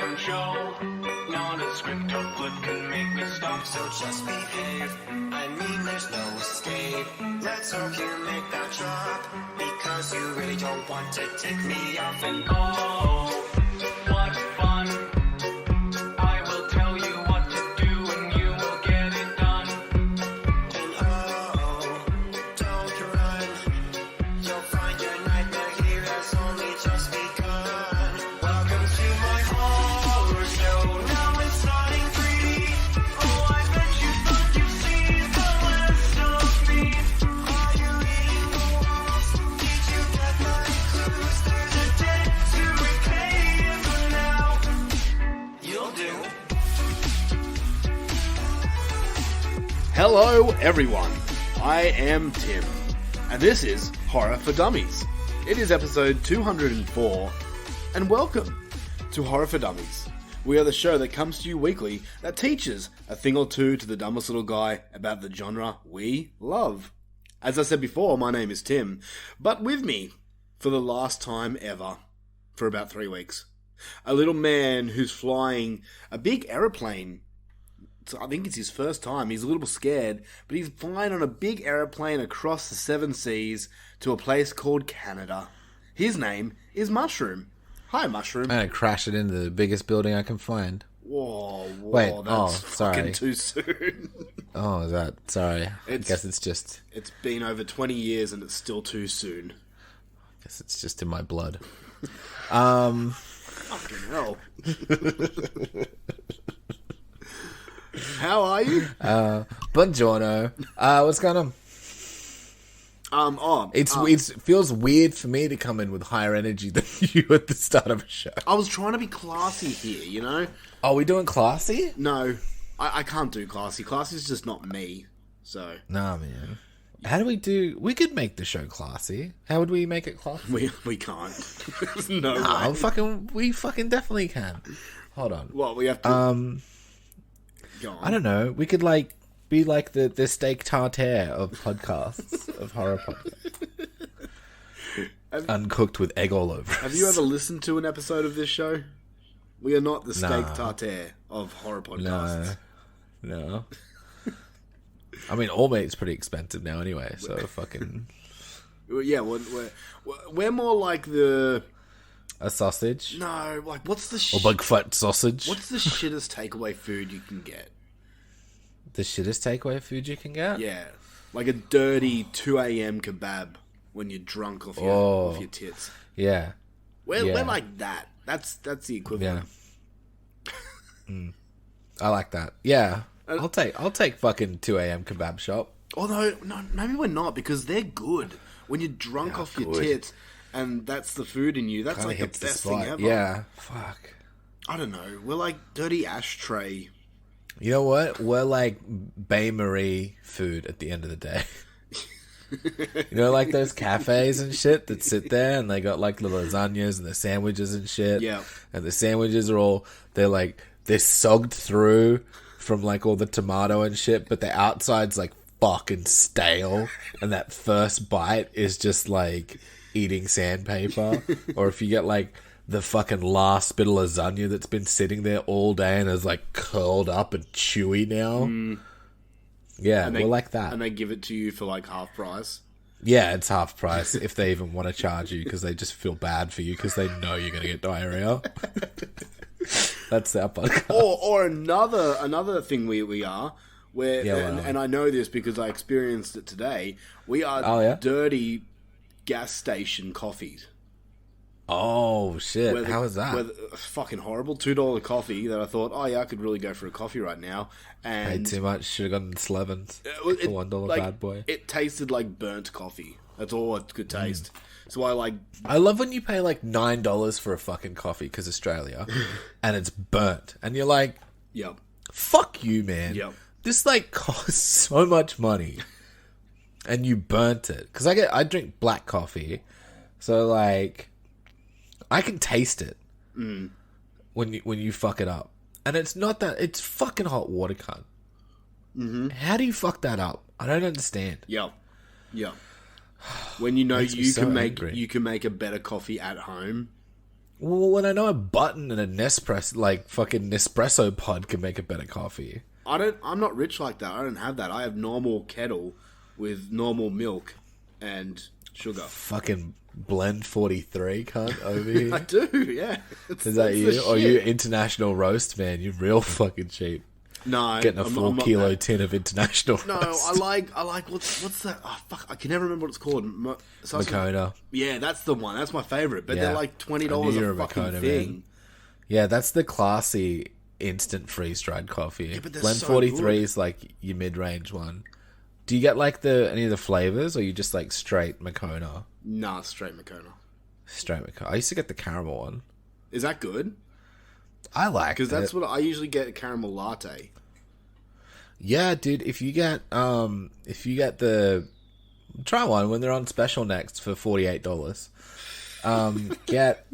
own show. Not a script or flip can make me stop. So just behave. I mean, there's no escape. Let's hope you make that drop. Because you really don't want to take me off. And oh, what fun. I will tell you what to do and you will get it done. And oh, don't run. You'll find your nightmare here has only just begun. Welcome to my horror show. Now it's starting 3D. Oh, I bet you thought you'd seen the last of me. Are you reading the walls? Did you get my clues? There's a debt To repay it for now. you'll do. Hello, everyone. I am Tim, and this is Horror for Dummies. It is episode 204, and welcome to Horror for Dummies. We are the show that comes to you weekly that teaches a thing or two to the dumbest little guy about the genre we love. As I said before, my name is Tim, but with me, for the last time ever, for about 3 weeks, a little man who's flying a big aeroplane. So I think it's his first time. He's a little scared, but he's flying on a big aeroplane across the 7 seas to a place called Canada. His name is Mushroom. Hi, Mushroom. I'm gonna crash it into the biggest building I can find. Whoa, Wait, that's sorry. fucking too soon. Oh, is that? Sorry. I It's- guess it's just. It's been over 20 years and it's still too soon. I guess it's just in my blood. Fucking hell. How are you? Buongiorno. What's going on? It feels weird for me to come in with higher energy than you at the start of a show. I was trying to be classy here, you know? Are we doing classy? No, I can't do classy. Classy's just not me, so... Nah, man. How do we do? We could make the show classy. How would we make it classy? We can't. There's no Nah, way. we fucking definitely can. Hold on. What, we have to... Go on. I don't know. We could be like the steak tartare of podcasts, of horror podcasts. Uncooked with egg all over us. Have you ever listened to an episode of this show? We are not the steak Nah. tartare of horror podcasts. No. I mean, All Meat's pretty expensive now anyway, so fucking... Yeah, we're more like the... A sausage? No, like, what's the... Or Bigfoot sausage? What's the shittest takeaway food you can get? The shittest takeaway food you can get? Yeah. Like a dirty 2 a.m. kebab when you're drunk off your tits. Yeah. We're like that. That's the equivalent. Yeah. I like that. Yeah. I'll take fucking 2 a.m. kebab shop. Although, no, maybe we're not, because they're good. When you're drunk off your good. tits and that's the food in you, that's Kinda like the hits best spot. thing ever. Yeah. Fuck. I don't know. We're like dirty ashtray. You know what? We're like Bain Marie food at the end of the day. You know, like those cafes and shit that sit there and they got like the lasagnas and the sandwiches and shit. Yeah. And the sandwiches are they're sogged through from like all the tomato and shit, but the outside's like fucking stale. And that first bite is just like eating sandpaper. Or if you get like the fucking last bit of lasagna that's been sitting there all day and is like curled up and chewy now. Yeah, we're like that. And they give it to you for like half price. Yeah, it's half price if they even want to charge you because they just feel bad for you because they know you're going to get diarrhea. That's our podcast. Or another thing we are, where and I know this because I experienced it today. We are dirty gas station coffees. Oh, shit. How is that? Fucking horrible. $2 coffee that I thought, oh yeah, I could really go for a coffee right now. And Paid too much. Should have gotten the Slevins. The $1 like, bad boy. It tasted like burnt coffee. That's all it could taste. So I love when you pay like $9 for a fucking coffee because Australia and it's burnt. And you're like, yep. Fuck you, man. Yep. This like costs so much money. And you burnt it. Because I drink black coffee. So like... I can taste it when you fuck it up, and it's not that it's fucking hot water, cunt. Mm-hmm. How do you fuck that up? I don't understand. Yeah. When you know Makes me you so can angry. make a better coffee at home Well, when I know a button and a Nespresso, like fucking Nespresso pod can make a better coffee. I'm not rich like that. I don't have that. I have normal kettle with normal milk and sugar. Fucking Blend 43 cunt over here. I do, yeah. Is that you? Or you international roast, man? You're real fucking cheap. No, Getting a I'm 4 not kilo that. tin of international No, roast. I like what's that? Oh, fuck, I can never remember what it's called. Makona. Yeah, that's the one. That's my favorite. But Yeah. they're like $20 I knew you were a a fucking Makona, thing. man. Yeah, that's the classy instant freeze-dried coffee. Yeah, but they're Blend so 43 good. is like your mid-range one. Do you get like any of the flavors, or you just like straight Makona? Nah, straight Makona. Straight Makona. I used to get the caramel one. Is that good? I like Because that's what I usually get, a caramel latte. Yeah, dude. If you get the try one when they're on special next for $48. Get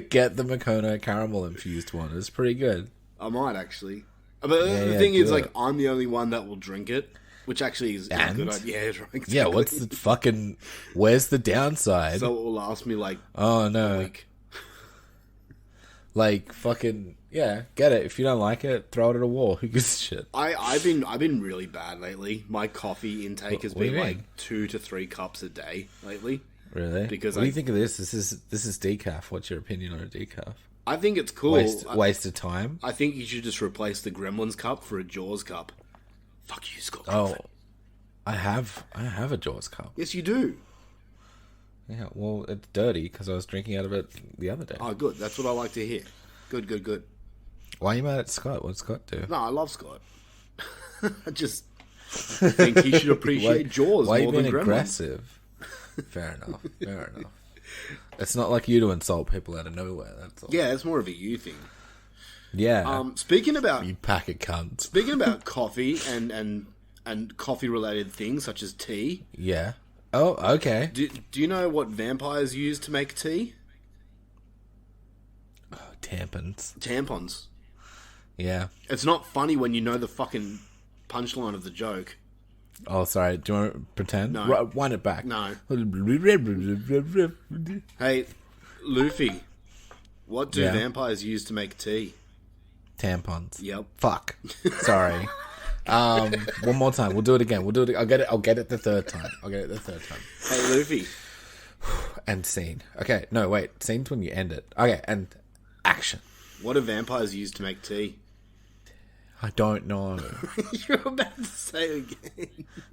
get the Makona caramel infused one. It's pretty good. I might actually. But the yeah, thing is, do like, it. I'm the only one that will drink it, which actually is a And? good idea. Yeah, right, exactly. Yeah, what's the fucking? Where's the downside? So it will last me like Oh a no! week. Like fucking yeah, get it. If you don't like it, throw it at a wall. Who gives a shit? I've been really bad lately. My coffee intake has What do been you like mean? 2 to 3 cups a day lately. Really? Because what do I- you think of this? This is decaf. What's your opinion on a decaf? I think it's cool. Waste of time. I think you should just replace the Gremlins cup for a Jaws cup. Fuck you, Scott. Oh, I have a Jaws cup. Yes, you do. Yeah, well, it's dirty because I was drinking out of it the other day. Oh, good. That's what I like to hear. Good. Why are you mad at Scott? What'd Scott do? No, I love Scott. I just think he should appreciate Jaws Why are more you than being Gremlins. aggressive? Fair enough. It's not like you to insult people out of nowhere. That's all. Yeah, it's more of a you thing. Yeah. Speaking about You pack of cunts. speaking about coffee and coffee related things such as tea. Yeah. Oh, okay. Do you know what vampires use to make tea? Tampons. Tampons. Yeah. It's not funny when you know the fucking punchline of the joke. Oh, sorry. Do you want to pretend? No. Wind it back. No. Hey, Luffy, what do Yeah. vampires use to make tea? Tampons. Yep. Fuck. Sorry. One more time. We'll do it again. I'll get it the third time. Hey, Luffy, And scene. Okay. No, wait. Scene's when you end it. Okay. And action. what do vampires use to make tea? I don't know. You're about to say it again.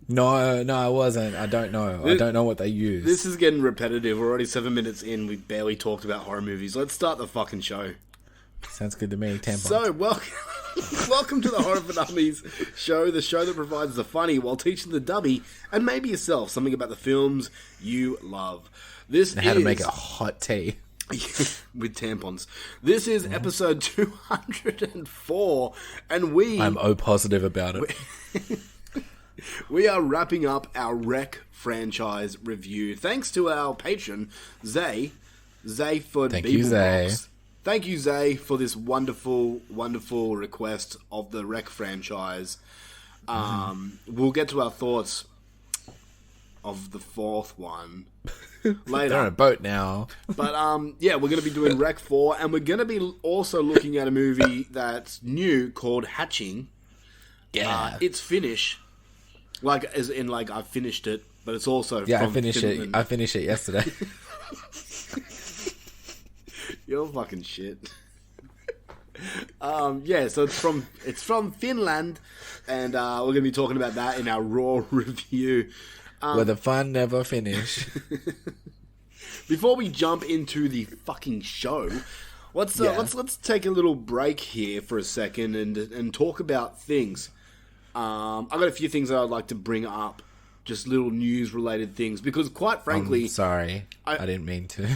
No, I wasn't. I don't know. I don't know what they use. This is getting repetitive. We're already 7 minutes in. We barely talked about horror movies. Let's start the fucking show. Sounds good to me. Tampons. So, welcome to the Horror for Dummies show, the show that provides the funny while teaching the dummy and maybe yourself something about the films you love. This And how to is make a hot tea. with tampons. This is episode 204, and we I'm O positive about it. we are wrapping up our Rec franchise review. Thanks to our patron Zay for Thank you, Zay. Beeblebox. Thank you, Zay, for this wonderful, wonderful request of the Rec franchise. We'll get to our thoughts of the fourth one later. They're on a boat now. But yeah, we're going to be doing Rec 4, and we're going to be also looking at a movie that's new called Hatching. Yeah. It's Finnish, like as in like I finished it, but it's also Yeah, from I finished Finland. it. I finished it yesterday. You're fucking shit. Yeah, so it's from Finland, and we're going to be talking about that in our Raw review. Where the fun never finish. Before we jump into the fucking show, let's take a little break here for a second and talk about things. I've got a few things that I'd like to bring up, just little news related things, because quite frankly, Sorry, I didn't mean to.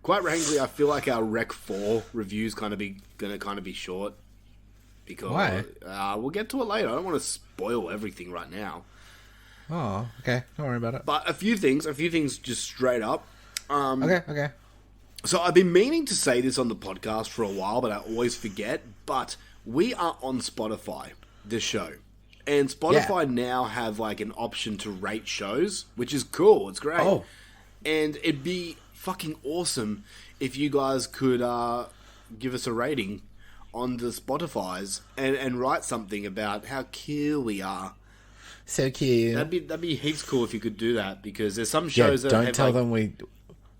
quite frankly, I feel like our Rec 4 review's gonna be short. Because Why? We'll get to it later. I don't want to spoil everything right now. Oh, okay. Don't worry about it. But a few things just straight up. Okay. So I've been meaning to say this on the podcast for a while, but I always forget. But we are on Spotify, this show. And Spotify now have like an option to rate shows, which is cool. It's great. Oh. And it'd be fucking awesome if you guys could give us a rating on the Spotify's and write something about how cool we are. So cute. That'd be heaps cool if you could do that, because there's some Yeah, shows that don't have, tell like, them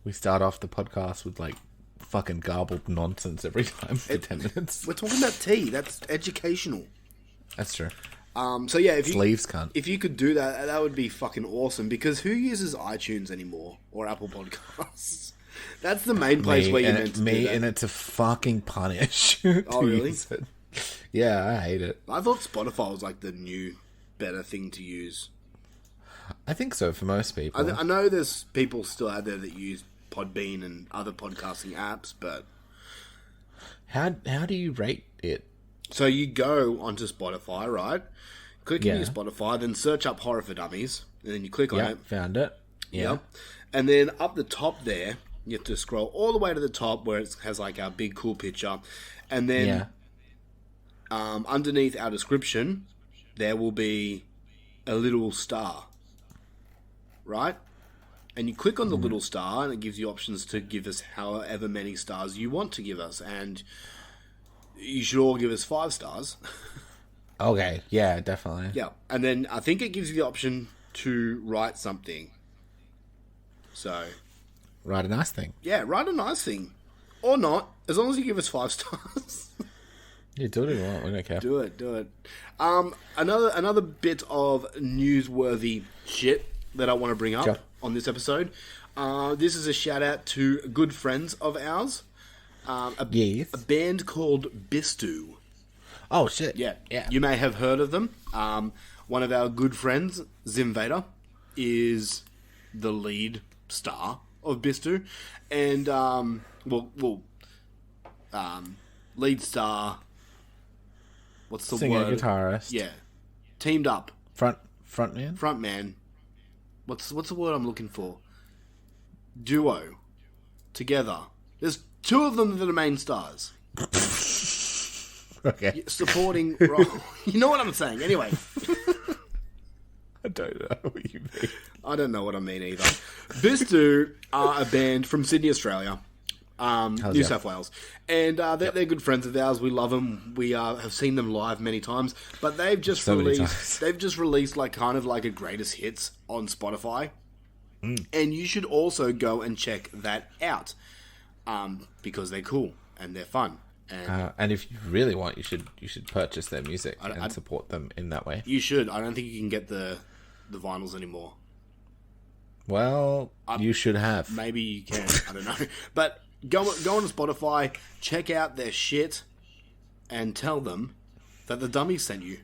we start off the podcast with like fucking garbled nonsense every time for 10 minutes. We're talking about tea. That's educational. That's true. So yeah, if you Sleeves cunt. if you could do that, that would be fucking awesome. Because who uses iTunes anymore or Apple Podcasts? That's the main place where you're meant to do that. And it's a fucking punish. Oh, really? Yeah, I hate it. I thought Spotify was like the new, better thing to use. I think so for most people. I know there's people still out there that use Podbean and other podcasting apps, but How do you rate it? so you go onto Spotify, right? Click Yeah. in your Spotify, then search up Horror for Dummies, and then you click on Yeah, it. found it. Yeah. Yep. And then up the top there, you have to scroll all the way to the top where it has like our big cool picture. And then Yeah. Underneath our description, there will be a little star. Right? And you click on the little star and it gives you options to give us however many stars you want to give us. And you should all give us 5 stars. Okay. Yeah, definitely. Yeah. And then I think it gives you the option to write something. So... Write a nice thing. yeah, write a nice thing. Or not, as long as you give us 5 stars. You do what you want. We don't care. Do it. Another bit of newsworthy shit that I want to bring up Sure. on this episode. This is a shout out to good friends of ours. Yes. A band called Bistu. Oh, shit. Yeah. Yeah. You may have heard of them. One of our good friends, Zim Vader, is the lead star of Bistu. And, lead star... what's the Singer, word? guitarist. Yeah. Teamed up. Frontman? Frontman. What's the word I'm looking for? Duo. Together. There's 2 of them that are main stars. Okay. Supporting role. You know what I'm saying. Anyway. I don't know what you mean. I don't know what I mean either. Bistu are a band from Sydney, Australia. New yeah. South Wales. And they're good friends of ours. We love them. We have seen them live many times. But they've just So many released... times. they've just released like kind of like a greatest hits on Spotify. And you should also go and check that out. Because they're cool and they're fun. And if you really want, you should purchase their music and support them in that way. You should. I don't think you can get the vinyls anymore. Well, you should have. Maybe you can. I don't know. But go on to Spotify, check out their shit, and tell them that the Dummies sent you.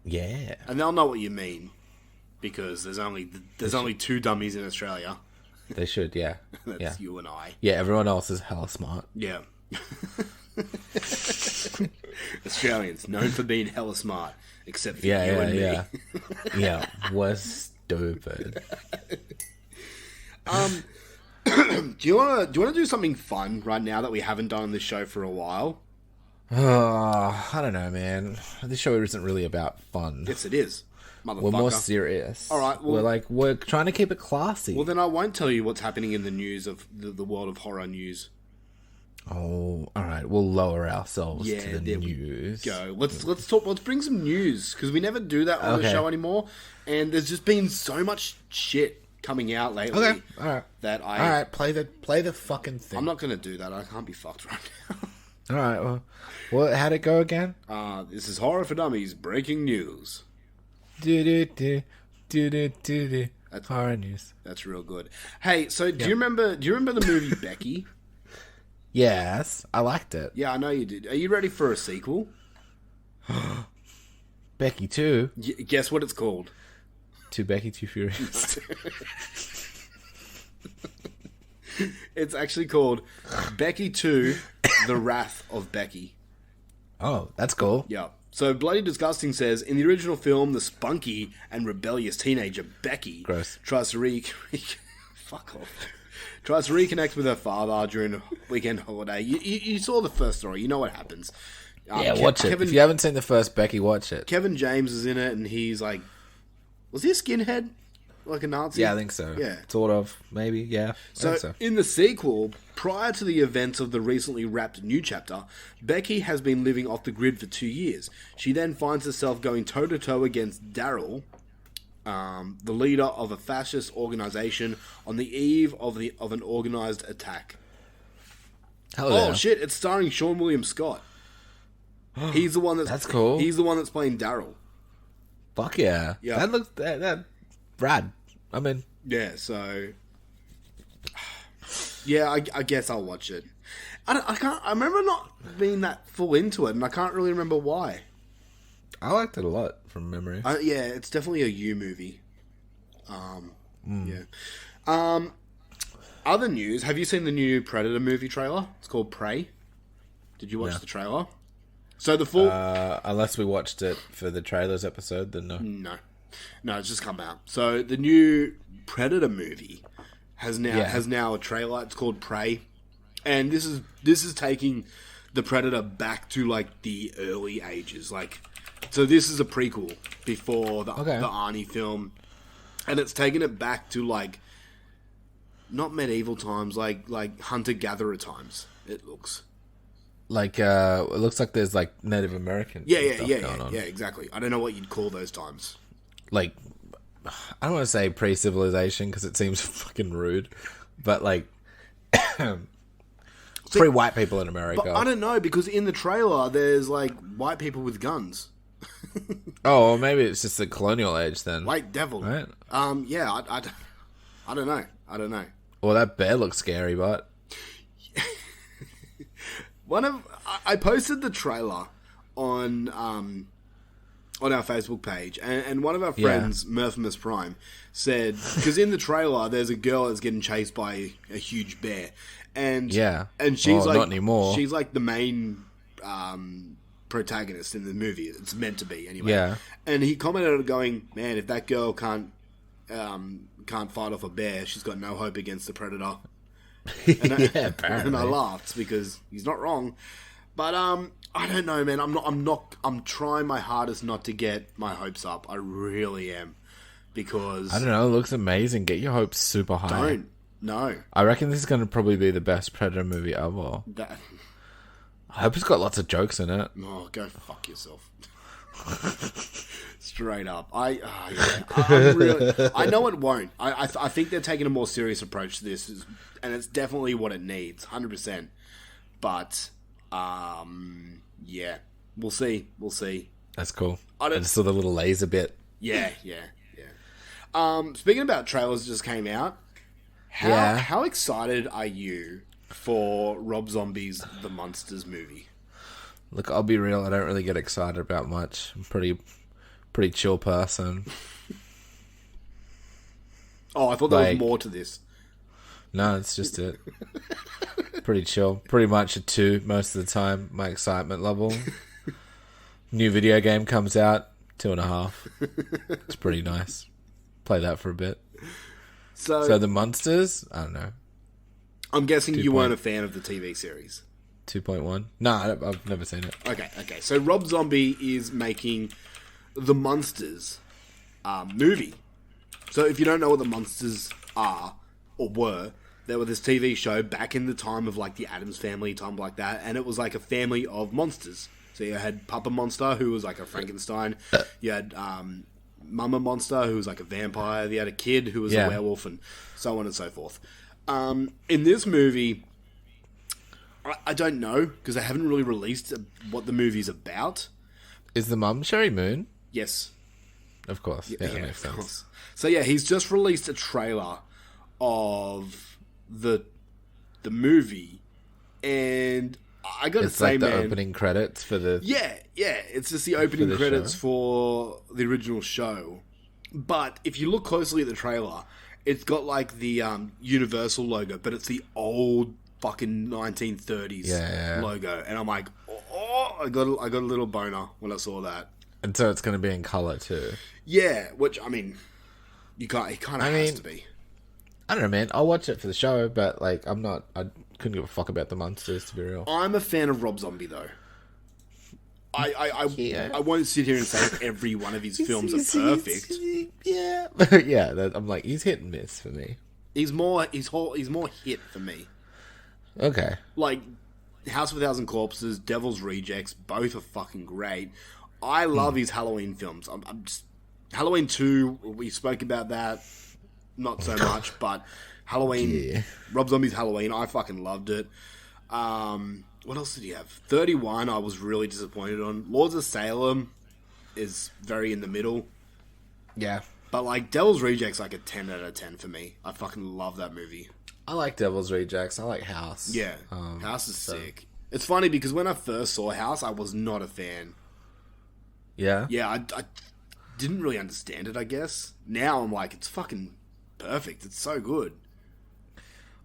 Yeah. And they'll know what you mean. Because there's only 2 Dummies in Australia. They should, yeah. That's Yeah. you and I. Yeah, everyone else is hella smart. Yeah. Australians, known for being hella smart. Except for you and me. Yeah. Yeah, we're stupid. Do you want to do something fun right now that we haven't done on this show for a while? I don't know, man. This show isn't really about fun. Yes, it is. Motherfucker. We're more serious. All right, well- we're trying to keep it classy. Well, then I won't tell you what's happening in the news of the world of horror news. Oh, all right. We'll lower ourselves Yeah, to the there news. we go. Let's talk. Let's bring some news because we never do that on the Okay. show anymore. And there's just been so much shit coming out lately. Okay, all right. That All right, play the fucking thing. I'm not going to do that. I can't be fucked right now. All right. Well, how'd it go again? This is Horror for Dummies breaking news. Do. That's- Horror news. That's real good. Hey, so do you remember the movie Becky? Yes, I liked it. Yeah, I know you did. Are you ready for a sequel? Becky 2. Guess what it's called? To Becky 2 Furious. It's actually called Becky 2, The Wrath of Becky. Oh, that's cool. Yeah. So Bloody Disgusting says, in the original film, the spunky and rebellious teenager Becky Gross. tries to fuck off. Tries to reconnect with her father during a weekend holiday. You saw the first story. You know what happens. Yeah, watch it. If you haven't seen the first Becky, watch it. Kevin James is in it, and he's like, was he a skinhead? like a Nazi? Yeah, I think so. Yeah. Sort of, maybe, yeah. I think so. In the sequel, prior to the events of the recently wrapped new chapter, Becky has been living off the grid for 2 years. She then finds herself going toe-to-toe against Daryl, the leader of a fascist organization, on the eve of an organized attack. Hell yeah. Oh shit! It's starring Sean William Scott. He's the one That's cool. He's the one that's playing Daryl. Fuck yeah. Yeah. That looks that rad. I mean, Yeah. So, yeah, I guess I'll watch it. I can't. I remember not being that full into it, and I can't really remember why. I liked it a lot from memory. Yeah, it's definitely a you movie. Yeah. Other news. Have you seen the new Predator movie trailer? It's called Prey. Did you watch No. the trailer? So the full... Unless we watched it for the trailers episode, then no. No, it's just come out. So the new Predator movie has now a trailer. It's called Prey. And this is taking the Predator back to like the early ages. Like, so this is a prequel before the Arnie film. And it's taking it back to like not medieval times, like hunter-gatherer times, it looks. Like, it looks like there's like Native American stuff going on. Yeah, exactly. I don't know what you'd call those times. Like, I don't want to say pre-civilization because it seems fucking rude, but like, pre-white people in America. But I don't know, because in the trailer, there's like white people with guns. Oh, or maybe it's just the colonial age then. White devil. Right? Yeah, I don't know. I don't know. Well, that bear looks scary, but... I posted the trailer on our Facebook page, and one of our friends, Murphimus Prime, said, because in the trailer there's a girl that's getting chased by a huge bear, and she's like, not anymore. She's like the main protagonist in the movie. It's meant to be anyway. Yeah. And he commented on it going, "Man, if that girl can't fight off a bear, she's got no hope against the Predator." And apparently. And I laughed because he's not wrong. But I don't know, man. I'm trying my hardest not to get my hopes up. I really am, because I don't know. It looks amazing. Get your hopes super high. No. I reckon this is going to probably be the best Predator movie ever. I hope it's got lots of jokes in it. Oh, go fuck yourself. Straight up. I know it won't. I think they're taking a more serious approach to this, and it's definitely what it needs, 100%. But, yeah, we'll see. That's cool. I don't- And still the little laser bit. Yeah. Speaking about trailers that just came out, how excited are you for Rob Zombie's The Monsters movie? Look, I'll be real. I don't really get excited about much. I'm pretty chill person. Oh, I thought there was more to this. No, it's just it. Pretty chill. Pretty much a 2 most of the time. My excitement level. New video game comes out, 2.5. It's pretty nice. Play that for a bit. So the Monsters, I don't know. I'm guessing 2 you weren't a fan of the TV series. 2.1? No, I've never seen it. Okay. So Rob Zombie is making the Monsters movie. So if you don't know what the Monsters are or were, there was this TV show back in the time of like the Addams Family, time like that, and it was like a family of monsters. So you had Papa Monster, who was like a Frankenstein. You had Mama Monster, who was like a vampire. You had a kid who was a werewolf, and so on and so forth. In this movie, I don't know, because they haven't really released what the movie's about. Is the mum Sherry Moon? Yes. Of course. Yeah, that makes sense. Course. So yeah, he's just released a trailer of the movie, and I gotta It's say, like the man, opening credits for the... yeah, it's just the opening the credits show? for the original show. But if you look closely at the trailer, it's got like the Universal logo, but it's the old fucking 1930s logo, and I'm like, I got a little boner when I saw that. And so it's going to be in colour too. Yeah, which I mean, it kind of has to be. I don't know, man. I'll watch it for the show, but like, I couldn't give a fuck about the monsters, to be real. I'm a fan of Rob Zombie though. I won't sit here and say every one of his films are perfect. Yeah, I'm like, he's hit and miss for me. He's more hit for me. Okay. Like House of a Thousand Corpses, Devil's Rejects, both are fucking great. I love his Halloween films. I'm just Halloween 2. We spoke about that, not so much, but Halloween, Rob Zombie's Halloween, I fucking loved it. What else did he have? 31, I was really disappointed on. Lords of Salem is very in the middle. Yeah. But, like, Devil's Rejects, like, a 10 out of 10 for me. I fucking love that movie. I like Devil's Rejects. I like House. Yeah. House is sick. It's funny because when I first saw House, I was not a fan. Yeah? Yeah, I didn't really understand it, I guess. Now I'm like, it's fucking perfect. It's so good.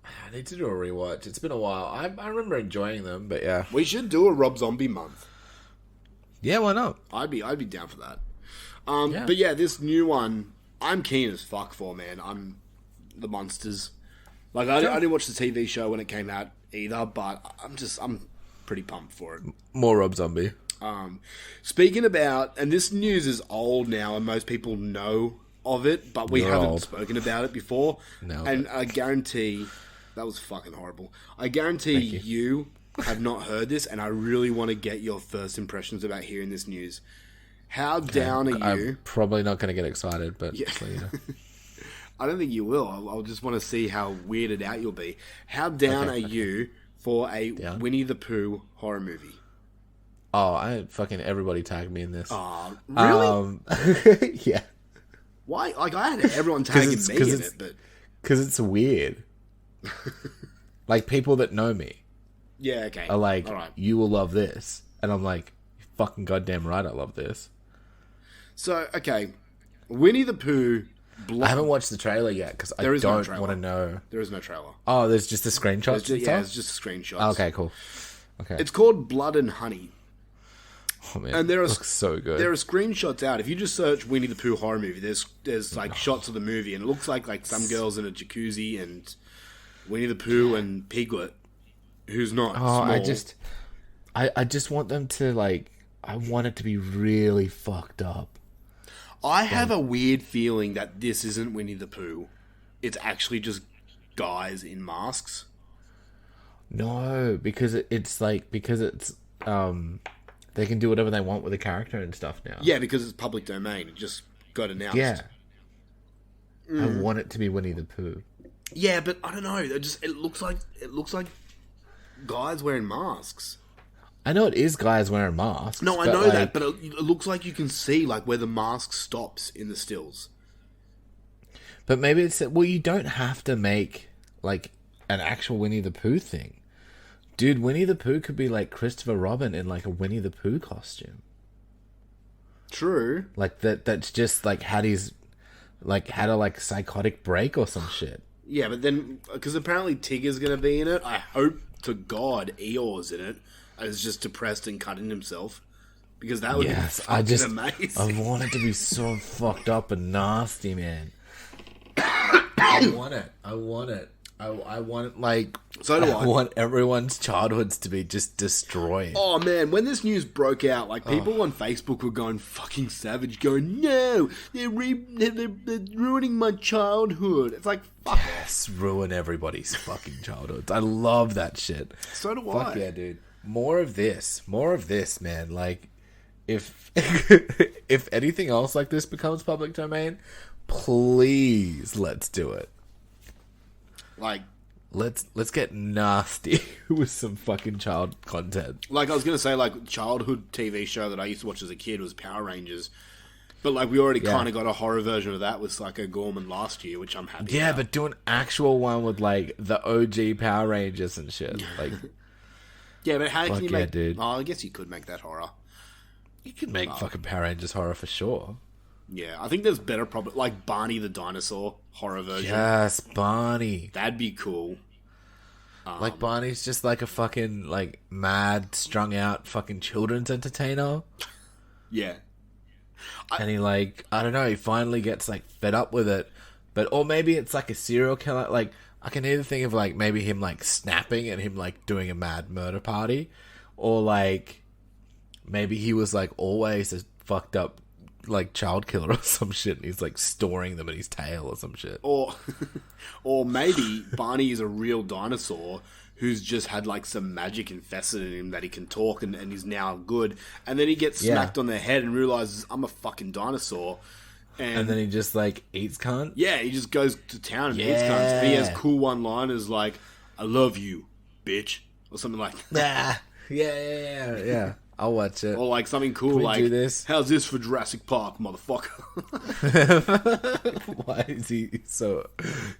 I need to do a rewatch. It's been a while. I remember enjoying them, but yeah. We should do a Rob Zombie month. Yeah, why not? I'd be down for that. Yeah. But yeah, this new one, I'm keen as fuck for, man. I'm the Monsters. Like, I didn't watch the TV show when it came out either, but I'm pretty pumped for it. More Rob Zombie. Speaking about, and this news is old now, and most people know of it, but we haven't old. spoken about it before. No. And I guarantee, that was fucking horrible. I guarantee you have not heard this, and I really want to get your first impressions about hearing this news. How down are you? I'm probably not going to get excited, but Yeah. so, you know. I don't think you will. I'll just want to see how weirded out you'll be. How down are you for a Winnie the Pooh horror movie? Oh, I fucking everybody tagged me in this. Oh, really? Yeah. Why? Like, I had everyone tagging me in it, but... Because it's weird. Like, people that know me Yeah, okay. are like, all right. you will love this. And I'm like, you're fucking goddamn right I love this. So, okay. Winnie the Pooh... I haven't watched the trailer yet because I There is no don't trailer. want to know. There is no trailer. Oh, there's just the screenshots and Yeah, stuff? it's just screenshots. Oh, okay, cool. Okay. It's called Blood and Honey. Oh, man. And It looks so good. There are screenshots out. If you just search Winnie the Pooh horror movie, there's like shots of the movie, and it looks like some girls in a jacuzzi and Winnie the Pooh and Piglet, who's not Oh, small. I just want them to, like, I want it to be really fucked up. I have a weird feeling that this isn't Winnie the Pooh. It's actually just guys in masks. No, because it's they can do whatever they want with the character and stuff now. Yeah, because it's public domain. It just got announced. Yeah. I want it to be Winnie the Pooh. Yeah, but I don't know. It looks like guys wearing masks. I know it is guys wearing masks. No, I but, know like, that, but it looks like you can see like where the mask stops in the stills. But maybe it's... Well, you don't have to make, like, an actual Winnie the Pooh thing. Dude, Winnie the Pooh could be, like, Christopher Robin in, like, a Winnie the Pooh costume. True. Like, that's just, like, had a, like, psychotic break or some shit. Yeah, but then because apparently Tigger's going to be in it, I hope to God Eeyore's in it. Is just depressed and cutting himself because that would be fucking amazing. I want it to be so fucked up and nasty, man. I want it. I want it like... So do I. I want everyone's childhoods to be just destroyed. Oh man, when this news broke out, like people on Facebook were going fucking savage, going, "No, they're ruining my childhood." It's like, fuck. Yes, ruin everybody's fucking childhoods. I love that shit. So do Fuck I. yeah, dude. More of this, man. Like, if if anything else like this becomes public domain, please let's do it. Like Let's get nasty with some fucking child content. I was gonna say, like childhood TV show that I used to watch as a kid was Power Rangers, but like we already kind of got a horror version of that with Psycho Gorman last year, which I'm happy. Yeah, about. but do an actual one with like the OG Power Rangers and shit. Like, yeah, but how can you yeah, make? dude. Oh, I guess you could make that horror. you could make fucking Power Rangers horror for sure. Yeah, I think there's better like Barney the dinosaur horror version. Yes, Barney. That'd be cool. Like Barney's just like a fucking like mad, strung out fucking children's entertainer. Yeah. And he like, I don't know, he finally gets like fed up with it. But, or maybe it's like a serial killer. Like, I can either think of like maybe him like snapping and him like doing a mad murder party. Or like Maybe he was like always a fucked up like child killer or some shit, and he's like storing them in his tail or some shit. Or maybe Barney is a real dinosaur who's just had like some magic infested in him that he can talk and he's now good. And then he gets smacked on the head and realizes, I'm a fucking dinosaur. And then he just like eats cunt. Yeah, he just goes to town and eats cunts. And he has cool one-liners like, I love you, bitch. Or something like that. Yeah. I'll watch it. Or like something cool like, do this? How's this for Jurassic Park, motherfucker? Why is he so...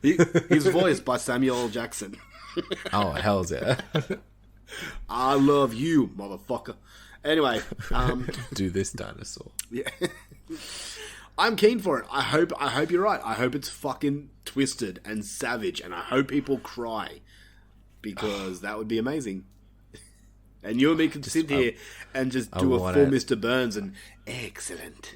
He's voiced by Samuel L. Jackson. Oh, hell's yeah. I love you, motherfucker. Anyway. Do this, dinosaur. Yeah. I'm keen for it. I hope you're right. I hope it's fucking twisted and savage, and I hope people cry. Because that would be amazing. And you and me could sit here and just do a full Mr. Burns and excellent.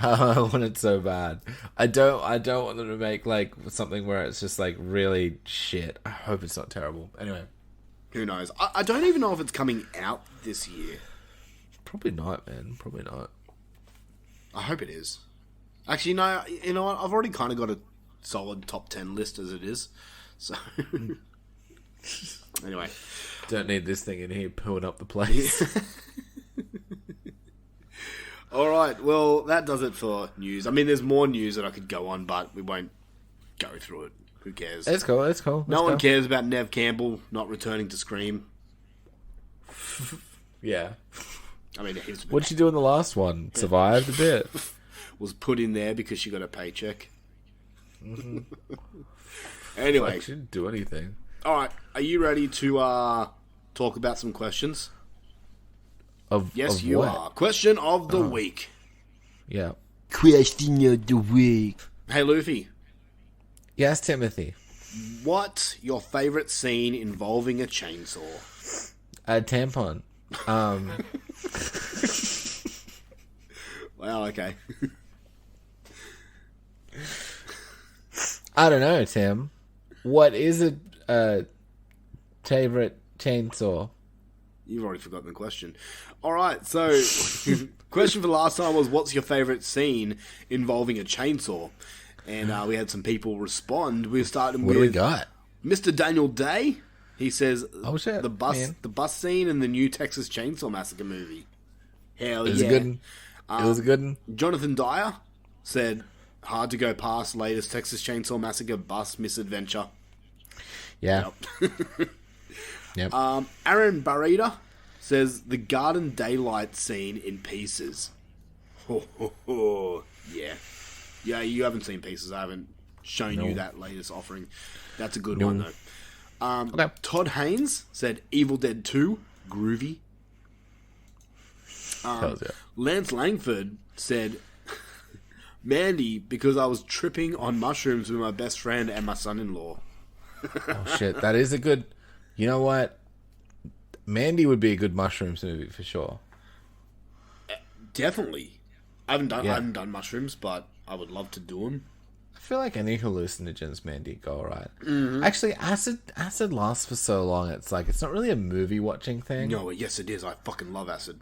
I want it so bad. I don't want them to make like something where it's just like really shit. I hope it's not terrible. Anyway, who knows? I don't even know if it's coming out this year. Probably not, man. Probably not. I hope it is. Actually, no. You know what? I've already kind of got a solid top 10 list as it is. So anyway. Don't need this thing in here pulling up the place. Alright, well, that does it for news. I mean, there's more news that I could go on, but we won't go through it. Who cares? It's cool. No one cares about Nev Campbell not returning to Scream. Yeah. I mean, he's what'd she do in the last one? Survived a bit. Was put in there because she got a paycheck. Anyway. Like, she didn't do anything. Alright, are you ready to talk about some questions? Yes, you are. Question of the week. Yeah. Question of the week. Hey, Luffy. Yes, Timothy. What's your favourite scene involving a chainsaw? A tampon. Wow, okay. I don't know, Tim. What is a favorite chainsaw? You've already forgotten the question. Alright, so question for last time was, what's your favourite scene involving a chainsaw? And we had some people respond. We're starting What with do we got? Mr. Daniel Day. He says shit, the bus scene in the new Texas Chainsaw Massacre movie. Hell It was yeah. a good one. It was a good one. Jonathan Dyer said, hard to go past latest Texas Chainsaw Massacre bus misadventure. Yeah. Yep. Aaron Barita says the Garden Daylight scene in Pieces. Yeah. Yeah, you haven't seen Pieces. I haven't shown you that latest offering. That's a good one, though. Okay. Todd Haynes said Evil Dead 2, groovy. Hells yeah. Lance Langford said Mandy, because I was tripping on mushrooms with my best friend and my son-in-law. Oh shit, that is a good. You know what? Mandy would be a good mushrooms movie for sure. Definitely. I haven't done mushrooms, but I would love to do them. I feel like any hallucinogens Mandy go alright. Mm-hmm. Actually, acid lasts for so long. It's like it's not really a movie watching thing. No, yes it is. I fucking love acid.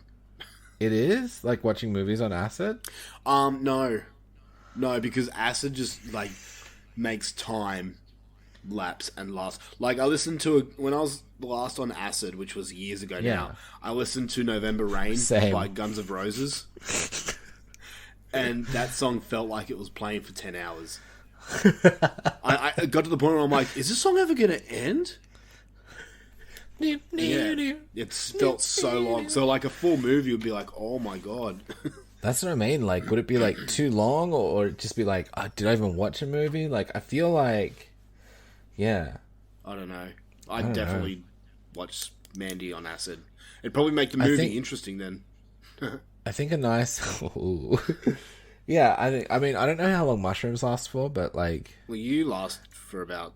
It is like watching movies on acid. No, because acid just like makes time lapse and last. Like I listened to when I was last on acid, which was years ago now. I listened to November Rain by Guns N' Roses, and that song felt like it was playing for 10 hours. I got to the point where I'm like, is this song ever going to end? Yeah, it felt so long. So like a full movie would be like, oh my god. That's what I mean. Like, would it be like too long, or just be like, did I even watch a movie? Like, I feel like, yeah. I don't know. I'd definitely watch Mandy on acid. It'd probably make the movie interesting then. I think a nice. Yeah, I mean, I don't know how long mushrooms last for, but like. Well, you last for about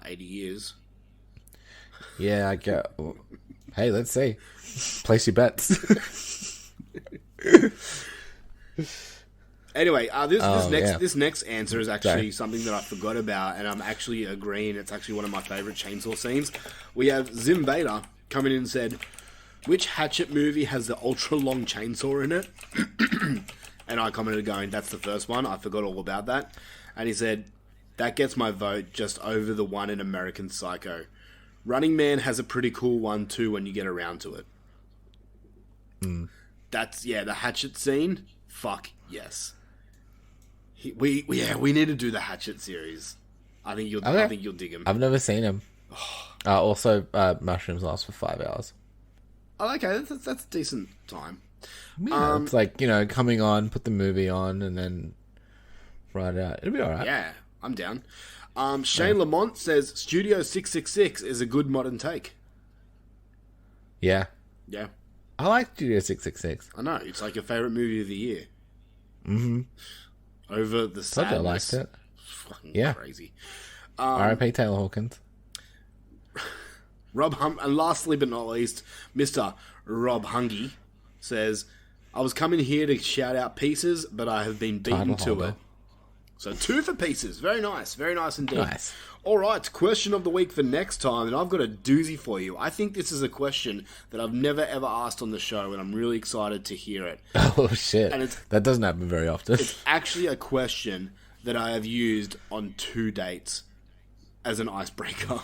80 years. Yeah, I get. Hey, let's see. Place your bets. Anyway, this next answer is actually something that I forgot about, and I'm actually agreeing. It's actually one of my favorite chainsaw scenes. We have Zim Vader coming in and said, which Hatchet movie has the ultra long chainsaw in it? And I commented going, that's the first one. I forgot all about that. And he said, that gets my vote just over the one in American Psycho. Running Man has a pretty cool one too when you get around to it. That's, the Hatchet scene. Fuck yes. We need to do the Hatchet series. I think you'll dig him. I've never seen him. Also, mushrooms last for 5 hours. Oh, okay, that's a decent time. Yeah, it's like, coming on, put the movie on, and then write it out. It'll be alright. Yeah, I'm down. Shane Lamont says Studio 666 is a good modern take. Yeah. Yeah. I like Studio 666. I know, it's like your favourite movie of the year. Mm-hmm. Over the sadness. I liked it. Fucking crazy. R.I.P. Taylor Hawkins. And lastly but not least, Mr. Rob Hungy says, I was coming here to shout out Pieces, but I have been beaten to it. So 2 for Pieces. Very nice. Very nice indeed. Nice. All right, question of the week for next time, and I've got a doozy for you. I think this is a question that I've never ever asked on the show, and I'm really excited to hear it. Oh, shit. And that doesn't happen very often. It's actually a question that I have used on 2 dates as an icebreaker.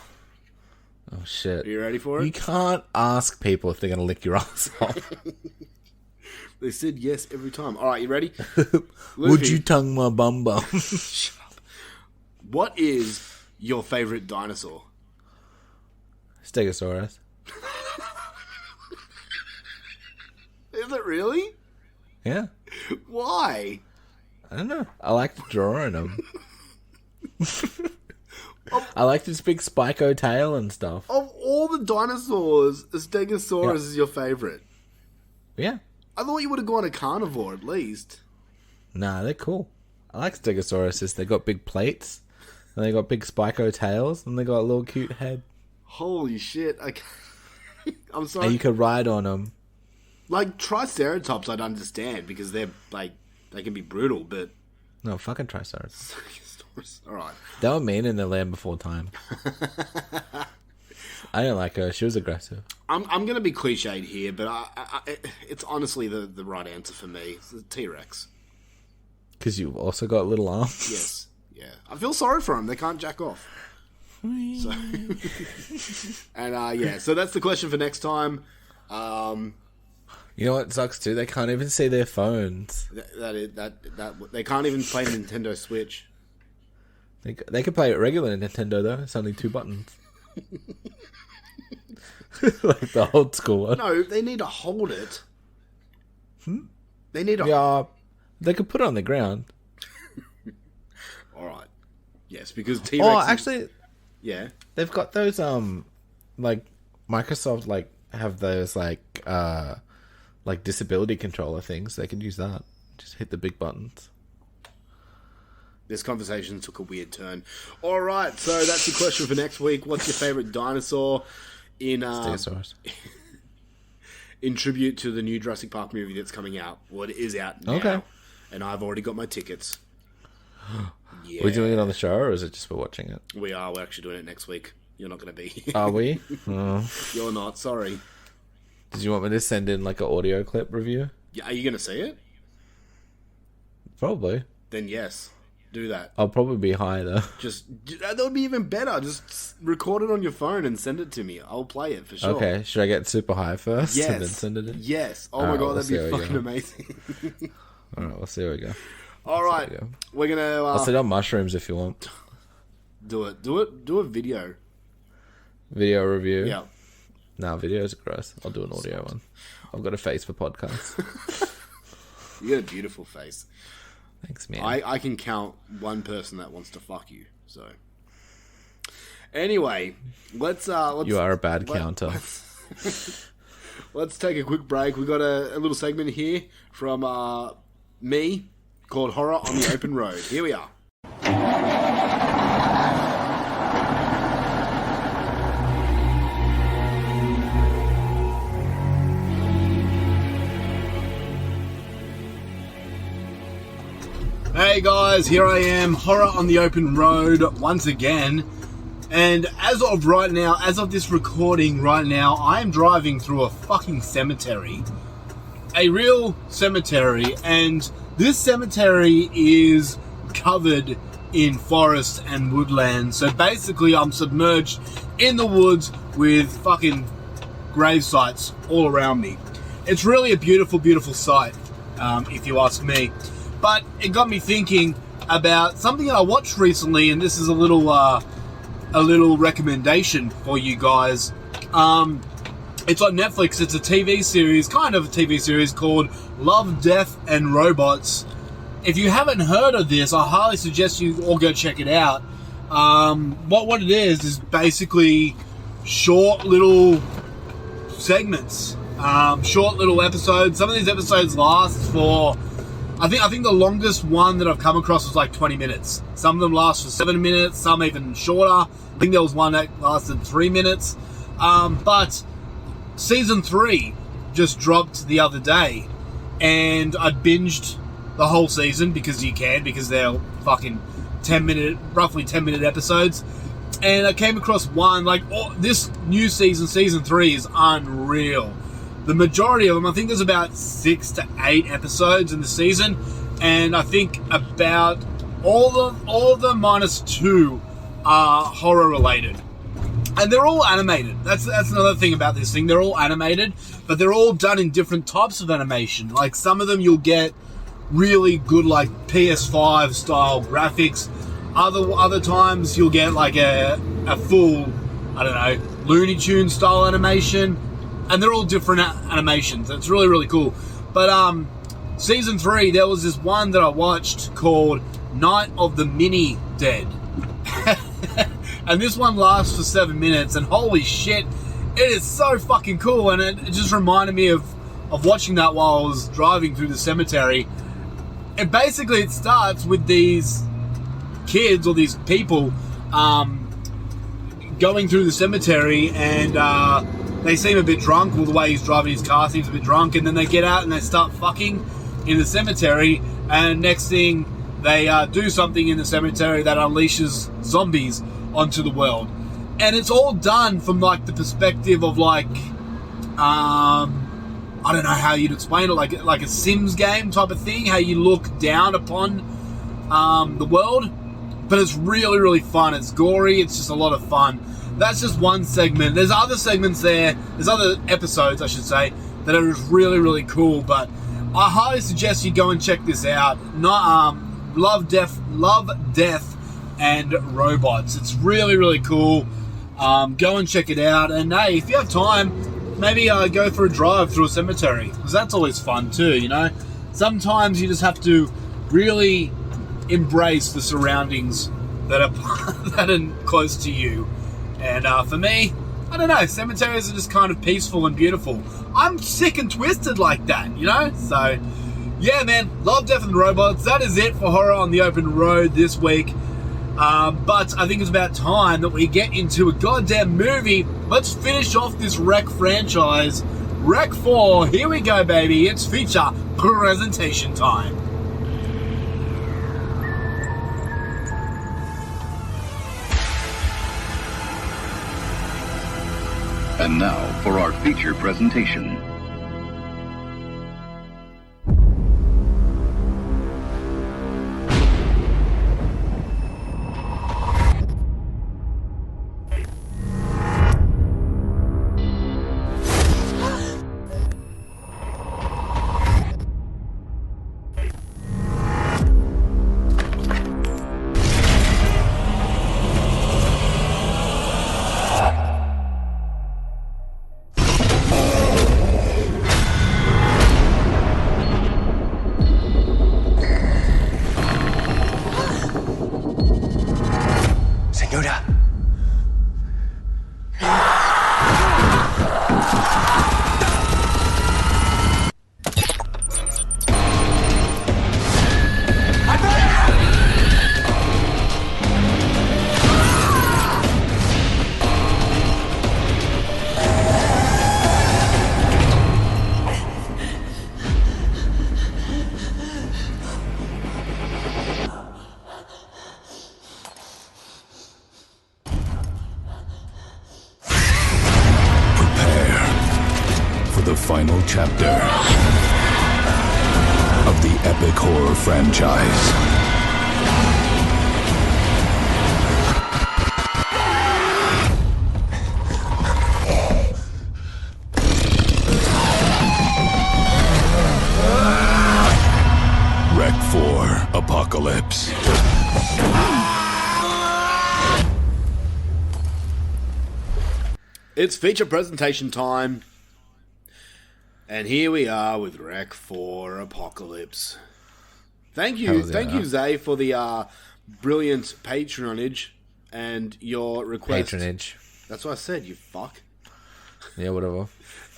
Oh, shit. Are you ready for it? You can't ask people if they're going to lick your ass off. They said yes every time. All right, you ready? Would you tongue my bum bum? Shut up. What is your favourite dinosaur? Stegosaurus. Is it really? Yeah. Why? I don't know. I like drawing them. I like this big Spyco tail and stuff. Of all the dinosaurs, a Stegosaurus is your favourite. Yeah. I thought you would have gone a carnivore at least. Nah, they're cool. I like Stegosauruses. They got big plates, and they got big Spyco tails, and they got a little cute head. Holy shit. I'm sorry. And you could ride on them. Like, Triceratops I'd understand, because they're, like, they can be brutal, but... No, fucking Triceratops. Alright. They were mean in the Land Before Time. I didn't like her. She was aggressive. I'm going to be cliched here, but it's honestly the right answer for me. It's the T-Rex. Because you've also got little arms. Yes. Yeah. I feel sorry for them. They can't jack off. So, and so that's the question for next time. You know what sucks too? They can't even see their phones. That they can't even play Nintendo Switch. They can play regular Nintendo though. It's only 2 buttons. Like the old school one. No, they need to hold it. They need to. Yeah, they could put it on the ground. All right. Yes, because T-Rex. Oh, actually, yeah, they've got those like Microsoft have those like disability controller things. They can use that. Just hit the big buttons. This conversation took a weird turn. All right, so that's your question for next week. What's your favorite dinosaur in Stegosaurus. In tribute to the new Jurassic Park movie that's coming out? Well, it is out now, okay. And I've already got my tickets. Yeah. Are we doing it on the show, or is it just for watching it? We are. We're actually doing it next week. You're not going to be. Are we? Oh. You're not. Sorry. Did you want me to send in like an audio clip review? Yeah, are you going to see it? Probably. Then yes. Do that. I'll probably be high though. That would be even better. Just record it on your phone and send it to me. I'll play it for sure. Okay, should I get super high first yes. and then send it in? Yes. Oh my god, that'd be fucking amazing. Alright, we'll see how we go. Alright, we're gonna... I'll sit on mushrooms if you want. Do it. Do a video. Video review? Yeah. Nah, videos are gross. I'll do an audio one. I've got a face for podcasts. You got a beautiful face. Thanks, man. I can count one person that wants to fuck you, so... Anyway, let's you are a bad counter. Let's take a quick break. We got a little segment here from me called Horror on the Open Road. Here we are. Hey guys, here I am, Horror on the Open Road once again. And as of right now, as of this recording right now, I am driving through a fucking cemetery. A real cemetery. And this cemetery is covered in forest and woodland. So basically I'm submerged in the woods with fucking grave sites all around me. It's really a beautiful, beautiful sight, if you ask me. But it got me thinking about something that I watched recently, and this is a little recommendation for you guys. It's on Netflix. It's a TV series, kind of a TV series called Love, Death and Robots. If you haven't heard of this, I highly suggest you all go check it out. What it is basically short little segments, short little episodes. Some of these episodes last for, I think the longest one that I've come across was like 20 minutes. Some of them last for 7 minutes, some even shorter. I think there was one that lasted 3 minutes. But season 3 just dropped the other day, and I binged the whole season because they're fucking roughly 10 minute episodes. And I came across one, this new season 3 is unreal. The majority of them, I think there's about 6 to 8 episodes in the season, and I think about all of them minus 2 are horror related. And they're all animated. That's another thing about this thing. They're all animated, but they're all done in different types of animation. Like some of them you'll get really good like PS5 style graphics. Other times you'll get like a full, I don't know, Looney Tunes style animation. And they're all different animations. It's really, really cool. But season 3, there was this one that I watched called Night of the Mini Dead. And this one lasts for 7 minutes, and holy shit, it is so fucking cool. And it just reminded me of watching that while I was driving through the cemetery. And basically it starts with these kids or these people going through the cemetery, and they seem a bit drunk. Well, the way he's driving his car seems a bit drunk, and then they get out and they start fucking in the cemetery, and next thing they do something in the cemetery that unleashes zombies onto the world. And it's all done from like the perspective of like I don't know how you'd explain it, like a Sims game type of thing, how you look down upon the world. But it's really, really fun. It's gory. It's just a lot of fun. That's just one segment. There's other segments there. There's other episodes, I should say, that are just really, really cool. But I highly suggest you go and check this out. Love, Death, and Robots. It's really, really cool. Go and check it out. And hey, if you have time, maybe go for a drive through a cemetery, because that's always fun too, you know? Sometimes you just have to really embrace the surroundings that are close to you. And for me, I don't know, cemeteries are just kind of peaceful and beautiful. I'm sick and twisted like that, you know? So, yeah, man, Love, Death and Robots. That is it for Horror on the Open Road this week. But I think it's about time that we get into a goddamn movie. Let's finish off this Rec franchise. Rec 4, here we go, baby. It's feature presentation time. And now for our feature presentation. chapter of the epic horror franchise. Rec 4 Apocalypse. It's feature presentation time. And here we are with Rec 4 Apocalypse. Thank you, Zay, for the brilliant patronage and your request. Patronage. That's what I said, you fuck. Yeah, whatever.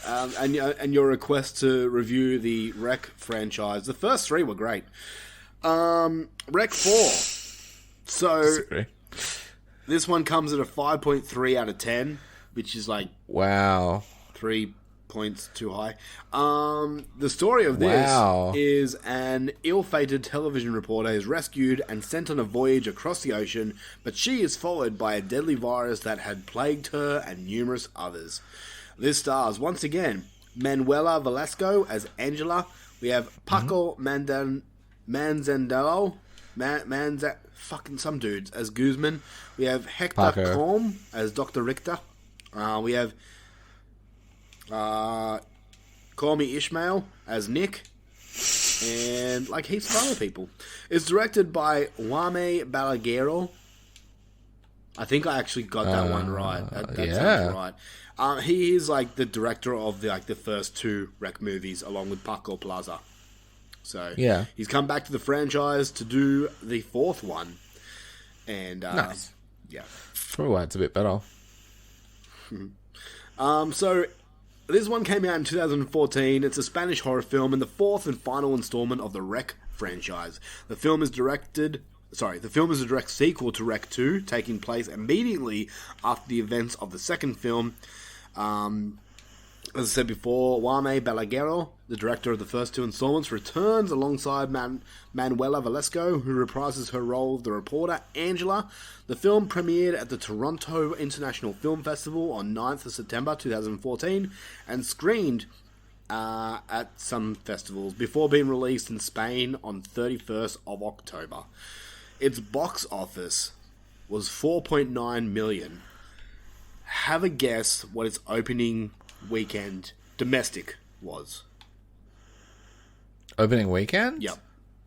And your request to review the Rec franchise. The first three were great. Rec 4. So, Disagree. this one comes at a 5.3 out of 10, which is like Wow. 3 points too high. The story of this Wow. is an ill-fated television reporter is rescued and sent on a voyage across the ocean, but she is followed by a deadly virus that had plagued her and numerous others. This stars, once again, Manuela Velasco as Angela. We have Paco Manzandello, fucking some dudes, as Guzman. We have Hector Paco. Colm as Dr. Richter. We have Call Me Ishmael as Nick. And like heaps of other people. It's directed by Wame Balaguero. I think I actually got that one right. That sounds right. He is like the director of the first two Rec movies, along with Paco Plaza. So Yeah. he's come back to the franchise to do the fourth one, and Nice. yeah. Probably why it's a bit better. So this one came out in 2014. It's a Spanish horror film and the fourth and final installment of the Rec franchise. The film is a direct sequel to Rec 2, taking place immediately after the events of the second film. As I said before, Wame Balaguero, the director of the first two installments, returns alongside Manuela Velasco, who reprises her role of the reporter Angela. The film premiered at the Toronto International Film Festival on 9th of September 2014 and screened at some festivals before being released in Spain on 31st of October. Its box office was 4.9 million. Have a guess what its opening weekend domestic was. Opening weekend? Yep.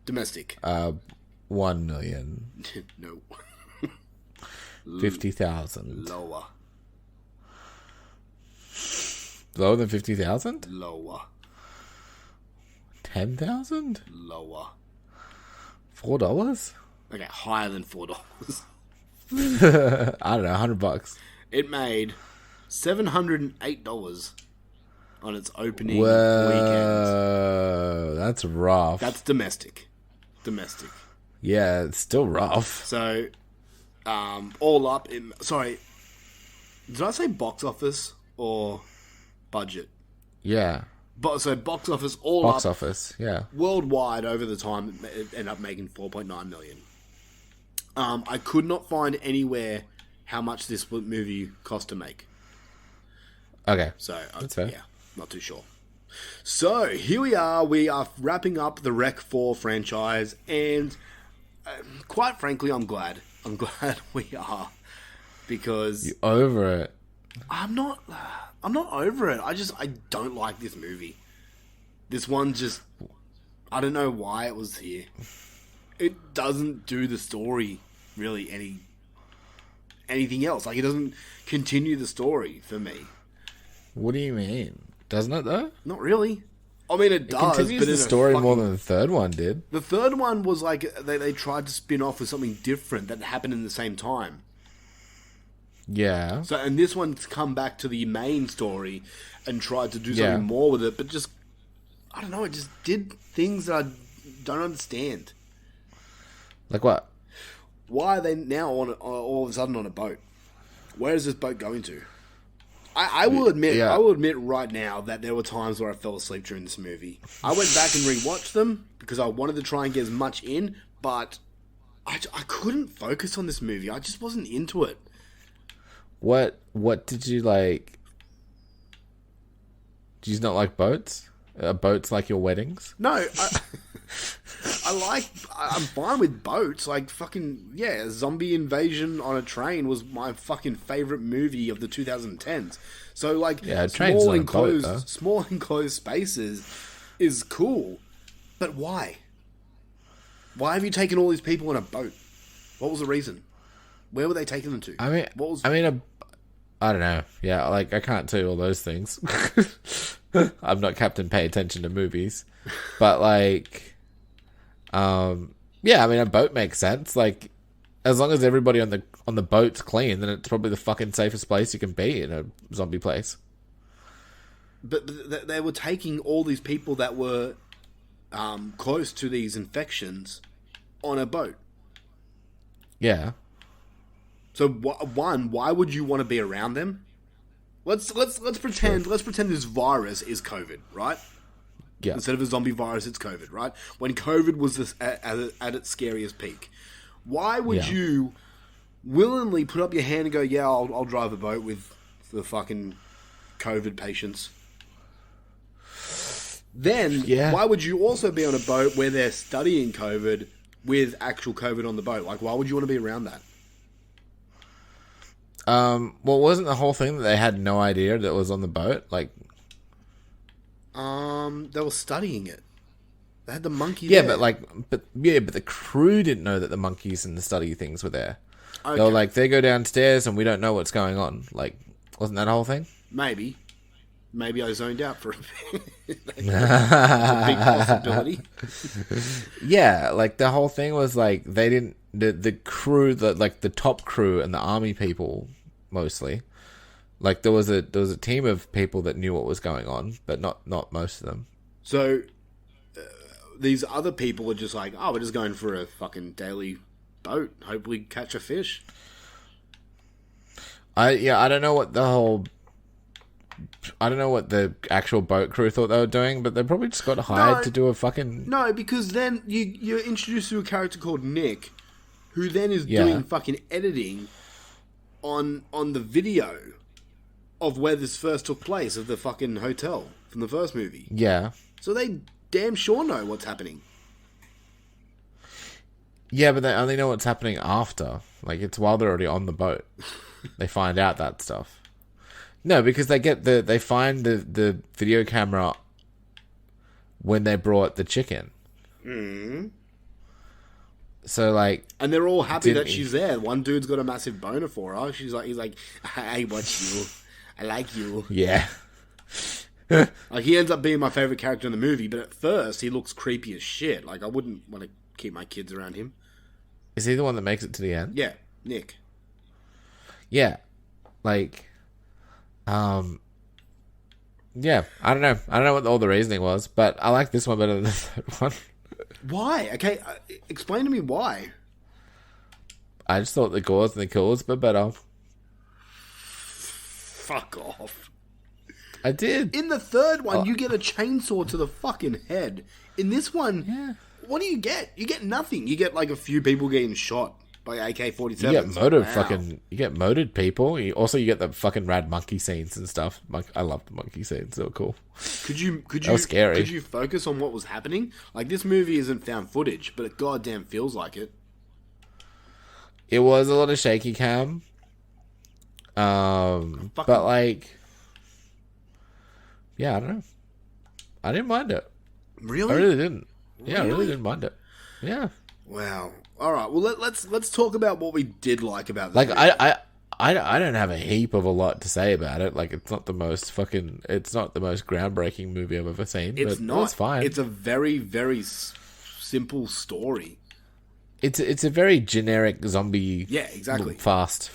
Domestic. 1 million. No. 50,000. Lower. Lower than 50,000? Lower. 10,000? Lower. $4? Okay, higher than $4. I don't know, $100. It made $708 on its opening weekend. Whoa, that's rough. That's domestic. Domestic. Yeah, it's still rough. So, all up, sorry, did I say box office or budget? Yeah. So box office all Box up office, yeah. worldwide over the time, it ended up making 4.9 million. I could not find anywhere how much this movie cost to make. Okay. So, That's fair. yeah, not too sure. So, here we are. We are wrapping up the Rec 4 franchise, and quite frankly, I'm glad. I'm glad we are, because You over it. I'm not over it. I don't like this movie. This one just, I don't know why it was here. It doesn't do the story really anything else. Like, it doesn't continue the story for me. What do you mean? Doesn't it, though? Not really. I mean, it does. Continues but the in a story more fucking- than the third one did. The third one was like they tried to spin off with something different that happened in the same time. Yeah. So, and this one's come back to the main story and tried to do something Yeah. more with it, but just, I don't know, it just did things that I don't understand. Like what? Why are they now all of a sudden on a boat? Where is this boat going to? I will admit, Yeah. I will admit right now that there were times where I fell asleep during this movie. I went back and rewatched them because I wanted to try and get as much in, but I couldn't focus on this movie. I just wasn't into it. What did you like? Do you not like boats? Boats like your weddings? No, I'm fine with boats. Like, fucking, yeah, Zombie Invasion on a Train was my fucking favorite movie of the 2010s. So, like, Yeah, a train's not a boat, though. small enclosed spaces is cool. But why? Why have you taken all these people on a boat? What was the reason? Where were they taking them to? I don't know. Yeah, like, I can't tell you all those things. I'm not Captain Pay Attention to movies. But, like, yeah, I mean, a boat makes sense. Like, as long as everybody on the boat's clean, then it's probably the fucking safest place you can be in a zombie place. But they were taking all these people that were close to these infections on a boat. Yeah. So one, why would you want to be around them? Let's pretend this virus is COVID, right? Yeah. Instead of a zombie virus, it's COVID, right? When COVID was at its scariest peak, why would you willingly put up your hand and go, "Yeah, I'll drive a boat with the fucking COVID patients"? Then, why would you also be on a boat where they're studying COVID with actual COVID on the boat? Like, why would you want to be around that? Well, wasn't the whole thing that they had no idea that it was on the boat? Like, they were studying it. They had the monkey yeah, there. but the crew didn't know that the monkeys and the study things were there. Okay. They were like, they go downstairs and we don't know what's going on. Like, wasn't that the whole thing? Maybe I zoned out for a bit. That's a big possibility. Yeah, like the whole thing was like they didn't the crew, the top crew and the army people mostly. Like there was a team of people that knew what was going on, but not most of them. So these other people were just like, "Oh, we're just going for a fucking daily boat. Hopefully catch a fish." I don't know what the actual boat crew thought they were doing, but they probably just got hired to do a fucking... No, because then you're introduced to a character called Nick, who then is doing fucking editing on the video of where this first took place, of the fucking hotel from the first movie. Yeah. So they damn sure know what's happening. Yeah, but they only know what's happening after. Like, it's while they're already on the boat. They find out that stuff. No, because they find the video camera when they brought the chicken. Mm-hmm. So, like... And they're all happy that she's there. One dude's got a massive boner for her. He's like, "I watch you. I like you." Yeah. Like, he ends up being my favourite character in the movie, but at first, he looks creepy as shit. Like, I wouldn't want to keep my kids around him. Is he the one that makes it to the end? Yeah, Nick. Yeah. Like... Yeah, I don't know. I don't know what all the reasoning was, but I like this one better than the third one. Why? Okay, explain to me why. I just thought the gores and the kills were better. Fuck off. I did. In the third one, you get a chainsaw to the fucking head. In this one, what do you get? You get nothing. You get like a few people getting shot by AK-47. You get murdered you get murdered people. You get the fucking rad monkey scenes and stuff. I love the monkey scenes. They were cool. That was scary. Could you focus on what was happening? Like, this movie isn't found footage, but it goddamn feels like it. It was a lot of shaky cam. But like, yeah, I don't know. I didn't mind it. Really? I really didn't. Yeah, I really didn't mind it. Yeah. Wow. All right. Well, let's talk about what we did like about this. Like, movie. I don't have a heap of a lot to say about it. Like, it's not the most groundbreaking movie I've ever seen. It's but not. It's fine. It's a very, very simple story. It's a very generic zombie. Yeah, exactly. Fast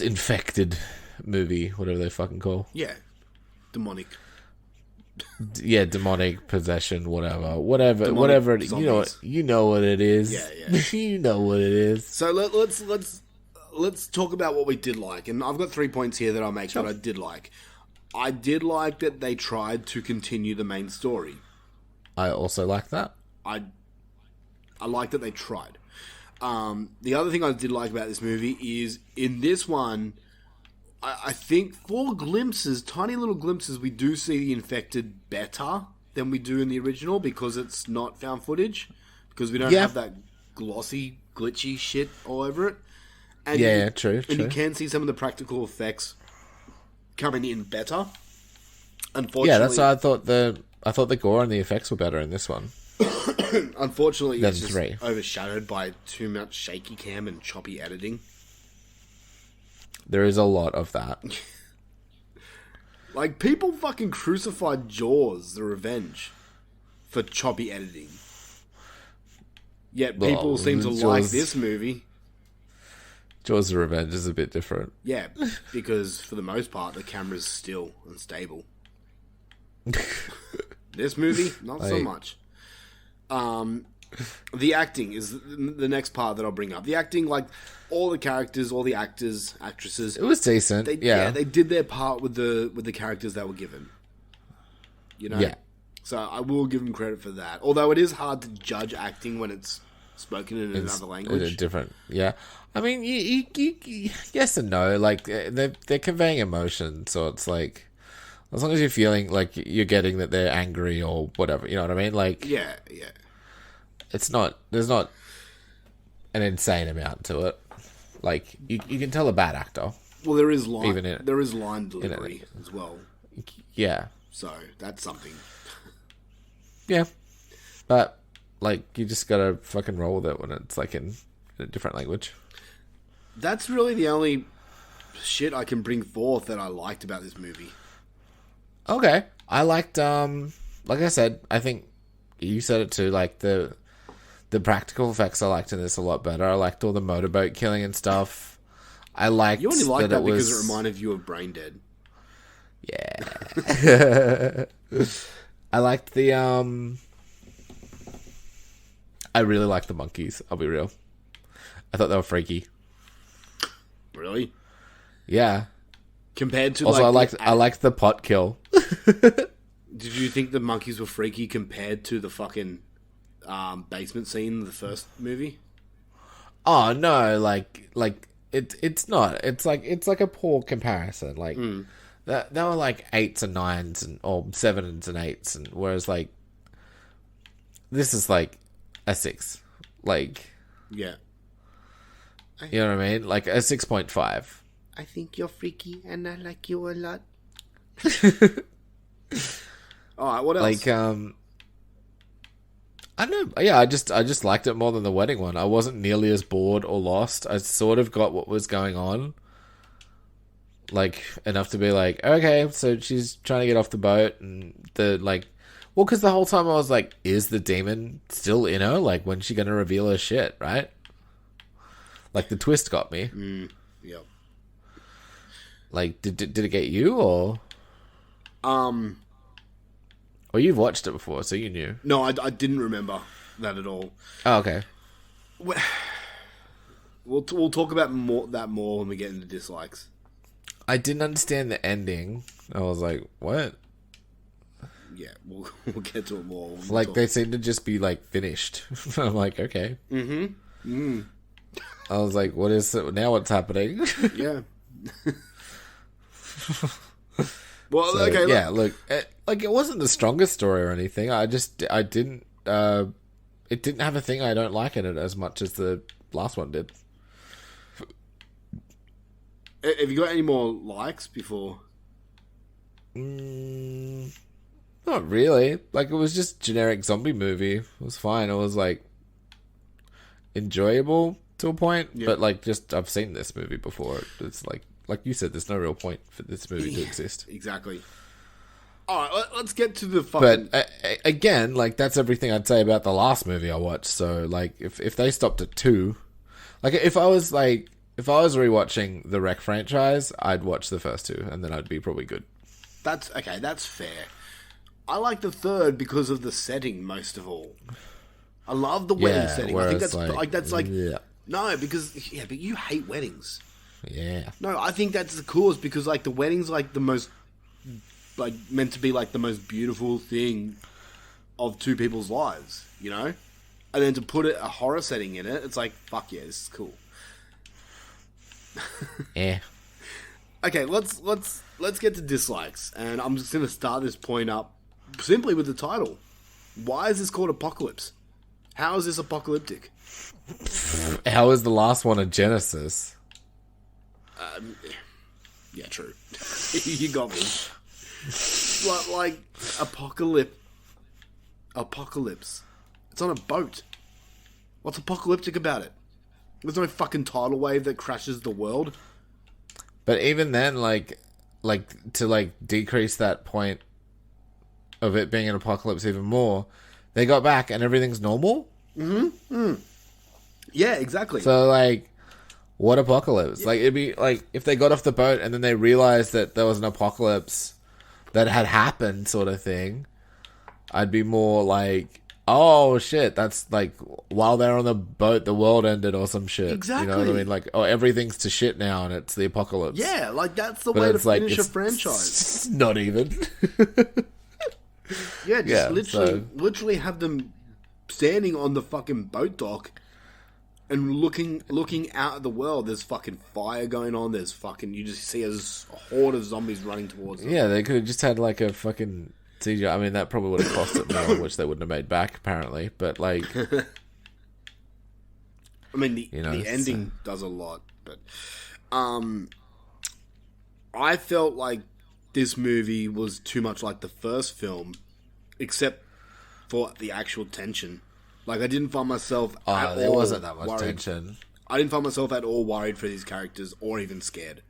infected movie, whatever they fucking call. Yeah, demonic. Yeah, demonic possession, whatever. Demonic Whatever. zombies. You know what it is. Yeah. You know what it is. So let's talk about what we did like, and I've got 3 points here that I'll make that I did like. I did like that they tried to continue the main story. I also like that. I like that they tried. The other thing I did like about this movie is, in this one, I think for glimpses, tiny little glimpses, we do see the infected better than we do in the original because it's not found footage. Because we don't have that glossy, glitchy shit all over it. And true. And you can see some of the practical effects coming in better. Unfortunately, Yeah, that's why I thought the gore and the effects were better in this one. unfortunately, Than it's just 3. overshadowed by too much shaky cam and choppy editing. There is a lot of that. Like, people fucking crucified Jaws: The Revenge for choppy editing. Yet people Well, seem to Jaws- like this movie. Jaws of Revenge is a bit different. Yeah, because for the most part, the camera's still and stable. This movie, not so Like- much. The acting is the next part that I'll bring up. The acting, like, all the characters, all the actors, actresses, It was decent. they, yeah. they did their part with the characters they were given. You know? Yeah. So I will give them credit for that. Although it is hard to judge acting when it's spoken in another language. Different. Yeah. I mean, you yes and no. Like, they're conveying emotion, so it's like, as long as you're feeling like you're getting that they're angry or whatever, you know what I mean? Like, Yeah. there's not an insane amount to it. Like, you can tell a bad actor. Well, there is line, Even in- there is line delivery as well. Yeah. So that's something. Yeah. But, like, you just gotta fucking roll with it when it's, like, in a different language. That's really the only shit I can bring forth that I liked about this movie. Okay. I liked, like I said, I think you said it too, like, the practical effects I liked in this a lot better. I liked all the motorboat killing and stuff. I liked You only like that it because was... it reminded you of Brain Dead. Yeah. I liked the, I really liked the monkeys, I'll be real. I thought they were freaky. Really? Yeah. Compared to Also, like I liked the pot kill. Did you think the monkeys were freaky compared to the fucking basement scene in the first movie? Oh no, like it's not. It's like a poor comparison. Like that they were like 8s and 9s or 7s and 8s, and whereas like this is like a 6. Like, Yeah. you know what I mean? Like a 6.5. I think you're freaky and I like you a lot. Alright, what else? Like I don't know. Yeah, I just liked it more than the wedding one. I wasn't nearly as bored or lost. I sort of got what was going on. Like, enough to be like, okay, so she's trying to get off the boat, and well, because the whole time I was like, is the demon still in her? Like, when's she going to reveal her shit, right? Like, the twist got me. Yep. Like, did it get you, or you've watched it before, so you knew. No, I didn't remember that at all. Oh, okay. We'll talk about that more when we get into dislikes. I didn't understand the ending. I was like, what? Yeah, we'll get to it more. When we Like, talk. they seem to just be, like, finished. I'm like, okay. I was like, what is it? Now what's happening? Yeah. Well, So, okay. yeah, look, it wasn't the strongest story or anything. I didn't, it didn't have a thing I don't like in it as much as the last one did. Have you got any more likes before? Not really. Like, it was just generic zombie movie. It was fine. It was, like, enjoyable to a point. Yeah. But, like, just, I've seen this movie before. It's like you said, there's no real point for this movie to exist. Exactly. Alright, let's get to the fucking... But, again, like, that's everything I'd say about the last movie I watched. So, like, if they stopped at 2... Like, if I was rewatching the Wreck franchise, I'd watch the first 2, and then I'd be probably good. That's fair. I like the third because of the setting most of all. I love the wedding setting. I think that's like yeah. no, because but you hate weddings. Yeah. No, I think that's the coolest because like the wedding's like the most like meant to be like the most beautiful thing of two people's lives, you know? And then to put a horror setting in it, it's like fuck yeah, this is cool. Yeah. Okay, let's get to dislikes, and I'm just going to start this point up simply with the title. Why is this called Apocalypse? How is this apocalyptic? How is the last one a Genesis? Yeah, true. You got me. Like apocalypse. It's on a boat. What's apocalyptic about it? There's no fucking tidal wave that crashes the world. But even then, like to decrease that point of it being an apocalypse even more, they got back and everything's normal. Yeah, exactly. So what apocalypse? Yeah. It'd be like if they got off the boat and then they realized that there was an apocalypse that had happened, sort of thing. I'd be more like, oh shit, that's while they're on the boat, the world ended or some shit. Exactly. You know what I mean? Oh, everything's to shit now and it's the apocalypse. Yeah, that's the way to finish a franchise. It's not even. Yeah, literally have them standing on the fucking boat dock and looking out at the world. There's fucking fire going on. There's fucking, you just see a horde of zombies running towards them. Yeah, they could have just had a fucking CGI. I mean, that probably would have cost it more, which they wouldn't have made back apparently. But I mean, the ending does a lot, but I felt like this movie was too much like the first film, except for the actual tension. I didn't find myself there wasn't that much tension. I didn't find myself at all worried for these characters or even scared.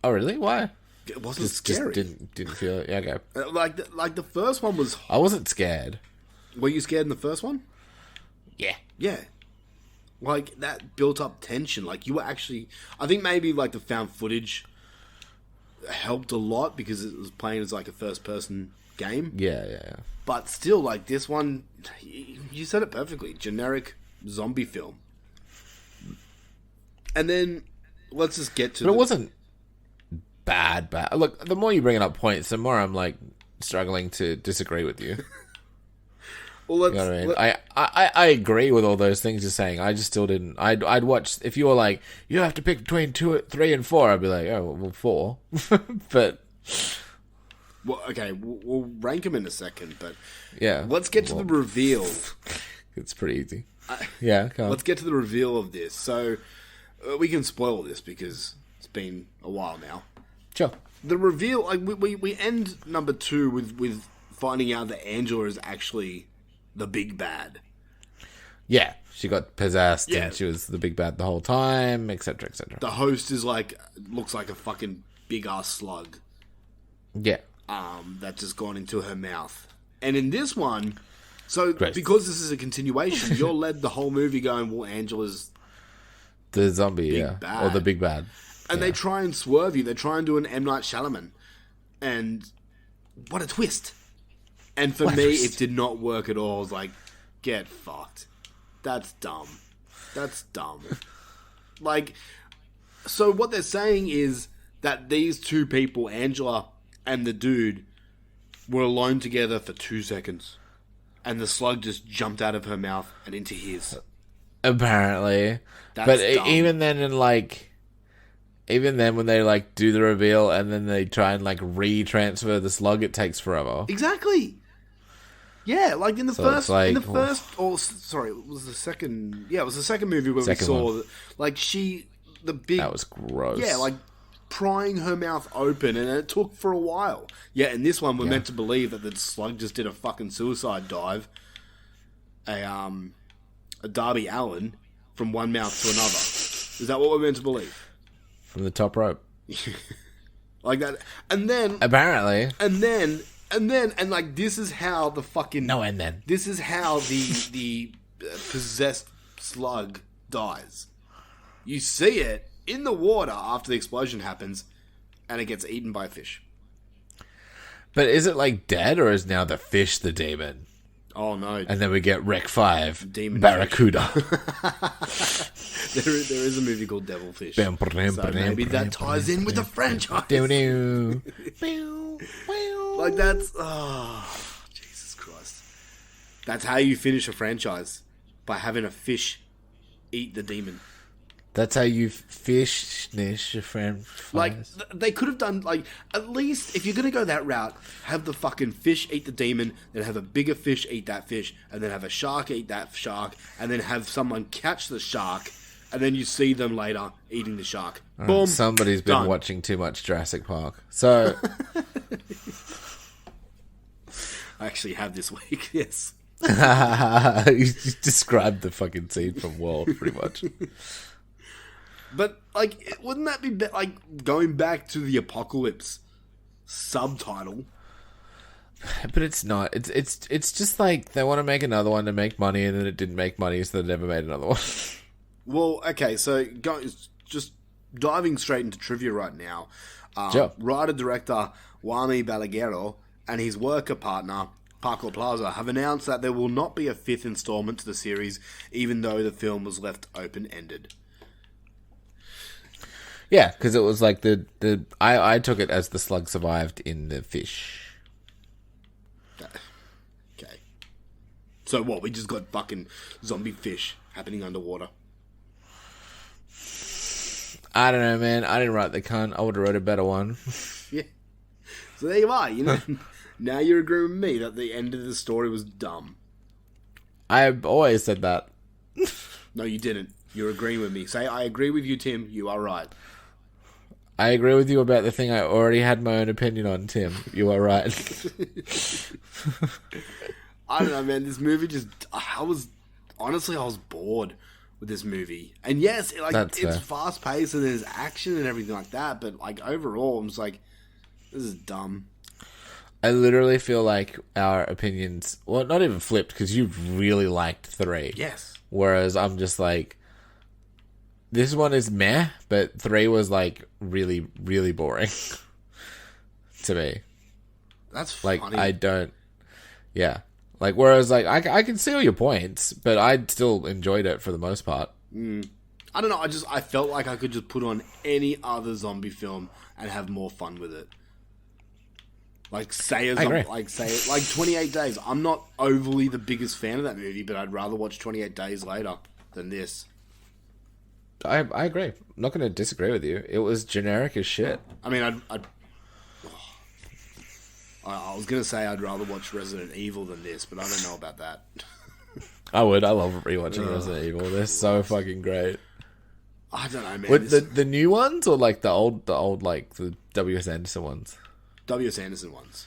Oh, really? Why? It wasn't scary. Just didn't feel it. Yeah, okay. Like the first one was... I wasn't scared. Were you scared in the first one? Yeah. Yeah. That built up tension. You were actually... I think maybe the found footage helped a lot because it was playing as a first-person game. Yeah. But still, this one... You said it perfectly. Generic zombie film. And then, let's just get to... But it wasn't bad. Look, the more you bring it up points, the more I'm, struggling to disagree with you. Well, let's... You know what I mean? I agree with all those things you're saying. I just still didn't... I'd watch... If you were you have to pick between 2, 3, and 4, I'd be like, oh, well, 4. But... Well, okay, we'll rank them in a second, but... Yeah. Let's get to the reveal. It's pretty easy. Yeah, come on. Let's get to the reveal of this. So, we can spoil this because it's been a while now. Sure. The reveal... we end number 2 with finding out that Angela is actually the big bad. Yeah, she got possessed Yeah. and she was the big bad the whole time, etc., etc. The host is looks like a fucking big-ass slug. Yeah. That's just gone into her mouth. And in this one, Great. because this is a continuation, you're led the whole movie going, well, Angela's The zombie, big yeah. bad. Or the big bad. And they try and swerve you. They try and do an M. Night Shyamalan. And what a twist. And for me, it did not work at all. I was like, get fucked. That's dumb. That's dumb. So what they're saying is that these two people, Angela and the dude, were alone together for 2 seconds. And the slug just jumped out of her mouth and into his. Apparently. That's but dumb. even then when they do the reveal and then they try and retransfer the slug, it takes forever. Exactly. Yeah, in the So first, it's it was the second. Yeah, it was the second movie where Second we saw one. the big. That was gross. Yeah, prying her mouth open, and it took for a while. Yeah, in this one, we're meant to believe that the slug just did a fucking suicide dive. A Darby Allin from one mouth to another. Is that what we're meant to believe? From the top rope. Like that, and then Apparently. this is how the fucking this is how the possessed slug dies. You see it in the water after the explosion happens, and it gets eaten by a fish. But is it dead, or is now the fish the demon? Oh no! And then we get Rec 5, Demon Barracuda. There is a movie called Devilfish. So maybe that ties in with the franchise. That's... Oh, Jesus Christ. That's how you finish a franchise. By having a fish eat the demon. That's how you finish your friend. Like, they could have done, like, at least, if you're going to go that route, have the fucking fish eat the demon, then have a bigger fish eat that fish, and then have a shark eat that shark, and then have someone catch the shark, and then you see them later eating the shark. Boom. Somebody's been done. watching too much Jurassic Park. So, I actually have this week, yes. you just described the fucking scene from World, pretty much. But, like, wouldn't that be, like, going back to the apocalypse subtitle? But it's not. It's just like they want to make another one to make money, and then it didn't make money, so they never made another one. Well, okay, so just diving straight into trivia right now. Sure. Writer-director Wami Balaguero and his worker partner, Paco Plaza, have announced that there will not be a fifth installment to the series, even though the film was left open-ended. Yeah, because it was like I took it as the slug survived in the fish. Okay. So what, we just got fucking zombie fish happening underwater? I don't know, man. I didn't write the cunt. I would have wrote a better one. Yeah. So there you are, you know. Now you're agreeing with me that the end of the story was dumb. I've always said that. No, you didn't. You're agreeing with me. Say, I agree with you, Tim. You are right. I agree with you about the thing I already had my own opinion on, Tim. You are right. I don't know, man. This movie just... I was bored with this movie. And yes, That's it's fair. fast-paced and there's action and everything like that, but, like, overall, I'm just like, this is dumb. I literally feel like our opinions... Well, not even flipped, because you really liked 3. Yes. Whereas I'm just like... This one is meh, but 3 was, like, really, really boring. To me. That's funny. Like, I don't... Yeah. Like, whereas, like, I can see all your points, but I still enjoyed it for the most part. I don't know, I felt like I could just put on any other zombie film and have more fun with it. Like, say a agree. like 28 Days. I'm not overly the biggest fan of that movie, but I'd rather watch 28 Days Later than this. I agree. I'm not going to disagree with you. It was generic as shit. I mean, I was going to say I'd rather watch Resident Evil than this, but I don't know about that. I would. I love rewatching Resident Evil. They're so fucking great. I don't know, man. With the new ones or like the old like the W.S. Anderson ones? W.S. Anderson ones.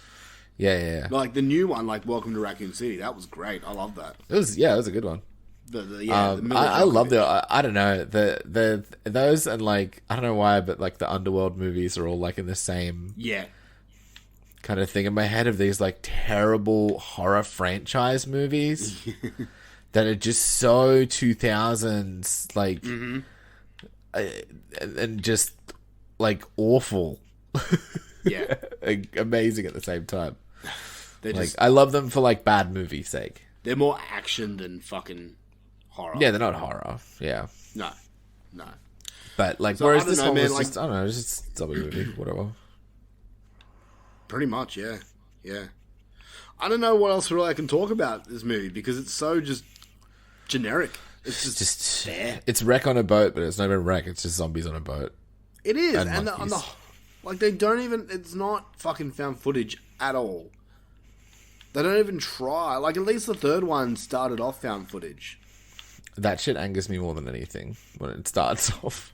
Yeah. Like the new one, like Welcome to Raccoon City. That was great. I love that. It was a good one. The I love I don't know the those and like I don't know why, but like the Underworld movies are all like in the same kind of thing in my head of these like terrible horror franchise movies that are just so 2000s like and just like awful, like, amazing at the same time. They're Like just, I love them for like bad movie sake. they're more action than fucking horror. Yeah, they're not horror. Yeah. No. But like, So, whereas I don't this know, one man, was like- just, I don't know, it's just zombie movie, whatever. Pretty much, yeah. I don't know what else really I can talk about this movie because it's so just generic. It's just there. It's wreck on a boat, but it's not even wreck. It's just zombies on a boat. It is, And and monkeys. like they don't even. It's not fucking found footage at all. They don't even try. Like at least the third one started off found footage. That shit angers me more than anything when it starts off.